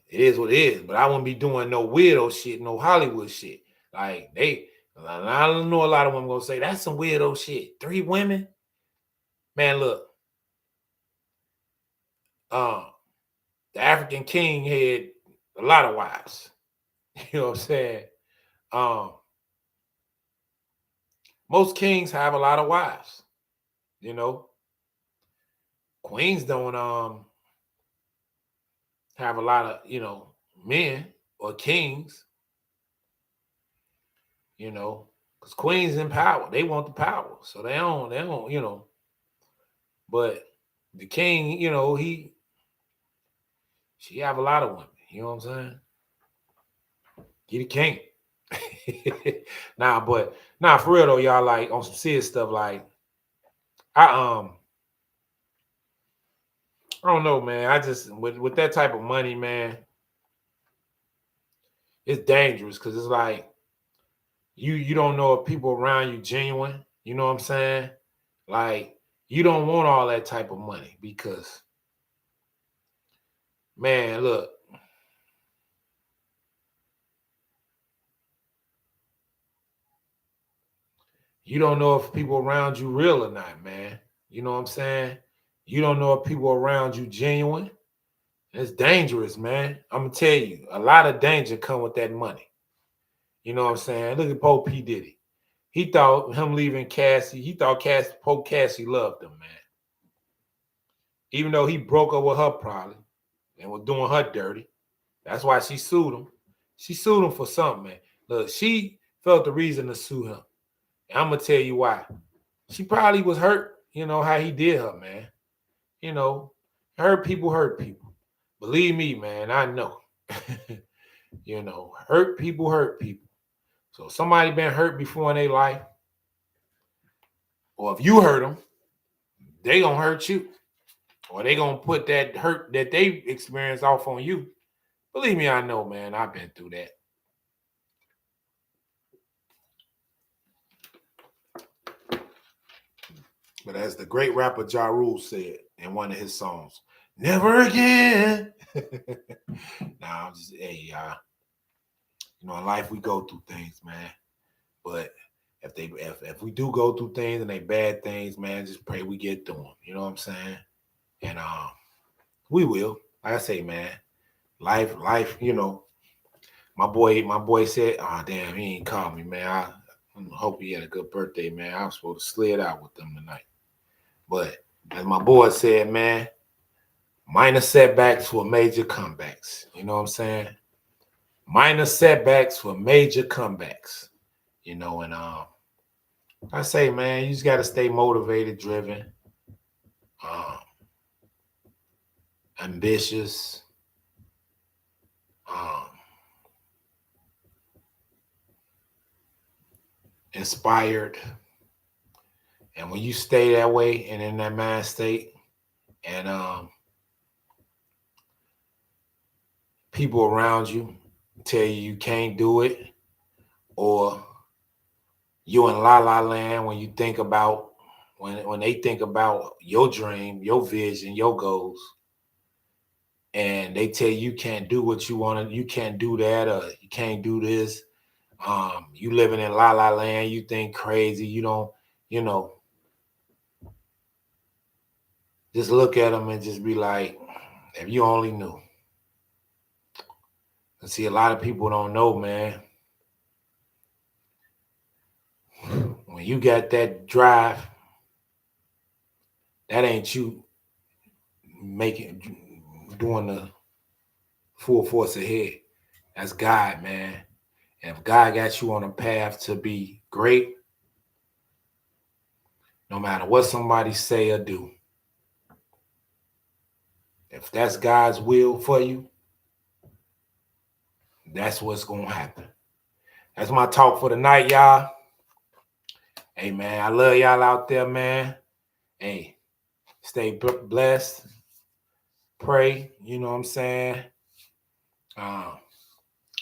it is what it is. But I wouldn't be doing no weirdo shit, no Hollywood shit. Like I don't know, a lot of women gonna say that's some weirdo shit. 3 women, man. Look, the African king had a lot of wives. You know what I'm saying? Um, most kings have a lot of wives. Queens don't have a lot of men or kings. Because queens in power, they want the power, so they don't. But the king, she have a lot of women. You know what I'm saying? Get a king. For real though, y'all, like on some serious stuff, like I don't know, man. I just with that type of money, man, it's dangerous because it's like you don't know if people around you genuine. You know what I'm saying? Like, you don't want all that type of money because, man, look, you don't know if people around you real or not, man. You know what I'm saying? You don't know if people around you genuine. It's dangerous, man. I'm gonna tell you, a lot of danger come with that money. You know what I'm saying? Look at Pope P. Diddy. He thought him leaving Cassie, he thought Pope Cassie loved him, man. Even though he broke up with her probably and was doing her dirty. That's why she sued him. She sued him for something, man. Look, she felt the reason to sue him. And I'm gonna tell you why. She probably was hurt, how he did her, man. Hurt people hurt people. Believe me, man, I know. You know, hurt people hurt people. So if somebody been hurt before in their life, or if you hurt them, they gonna hurt you, or they gonna put that hurt that they experienced off on you. Believe me, I know, man. I've been through that. But as the great rapper Ja Rule said in one of his songs, never again. Nah, I'm just, hey, you know, in life we go through things, man. But if we do go through things and they bad things, man, just pray we get through them. You know what I'm saying? And we will. Like I say, man, life, you know. My boy said, oh damn, he ain't called me, man. I hope he had a good birthday, man. I was supposed to slid out with them tonight. But as my boy said, man, minor setbacks for major comebacks. You know what I'm saying? Minor setbacks for major comebacks. You know, and I say, man, you just got to stay motivated, driven, um, ambitious, um, inspired. And when you stay that way and in that mind state, and people around you tell you can't do it, or you in la la land when you think about when they think about your dream, your vision, your goals, and they tell you can't do what you want to, you can't do that, or you can't do this. You living in la la land, you think crazy, you don't, you know, just look at them and just be like, if you only knew. And see, a lot of people don't know, man. When you got that drive, that ain't you making doing the full force ahead. That's God, man. And if God got you on a path to be great, no matter what somebody say or do, if that's God's will for you, that's what's gonna happen. That's my talk for the night, y'all. Hey, man, I love y'all out there, man. Hey, stay blessed. Pray, you know what I'm saying? Uh,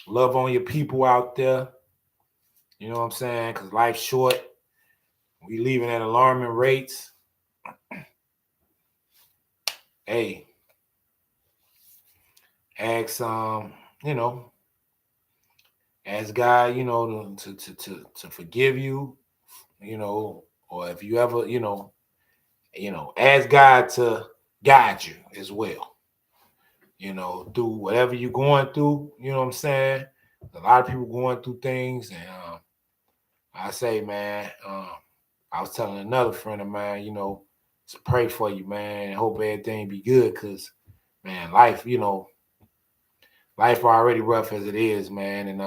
love on your people out there. You know what I'm saying? Because life's short. We leaving at alarming rates. Hey, ask you know, ask God, you know, to forgive you, you know, or if you ever, ask God to guide you as well. You know, through whatever you're going through, you know what I'm saying? A lot of people going through things, and I say, man, I was telling another friend of mine, you know, to pray for you, man. Hope everything be good, cause man, life, you know, life already rough as it is, man, and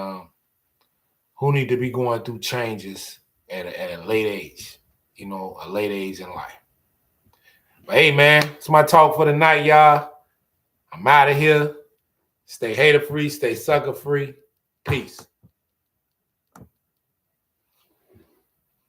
who need to be going through changes at a late age, you know, a late age in life. But hey, man, it's my talk for the night, y'all. I'm out of here. Stay hater free, stay sucker free. Peace.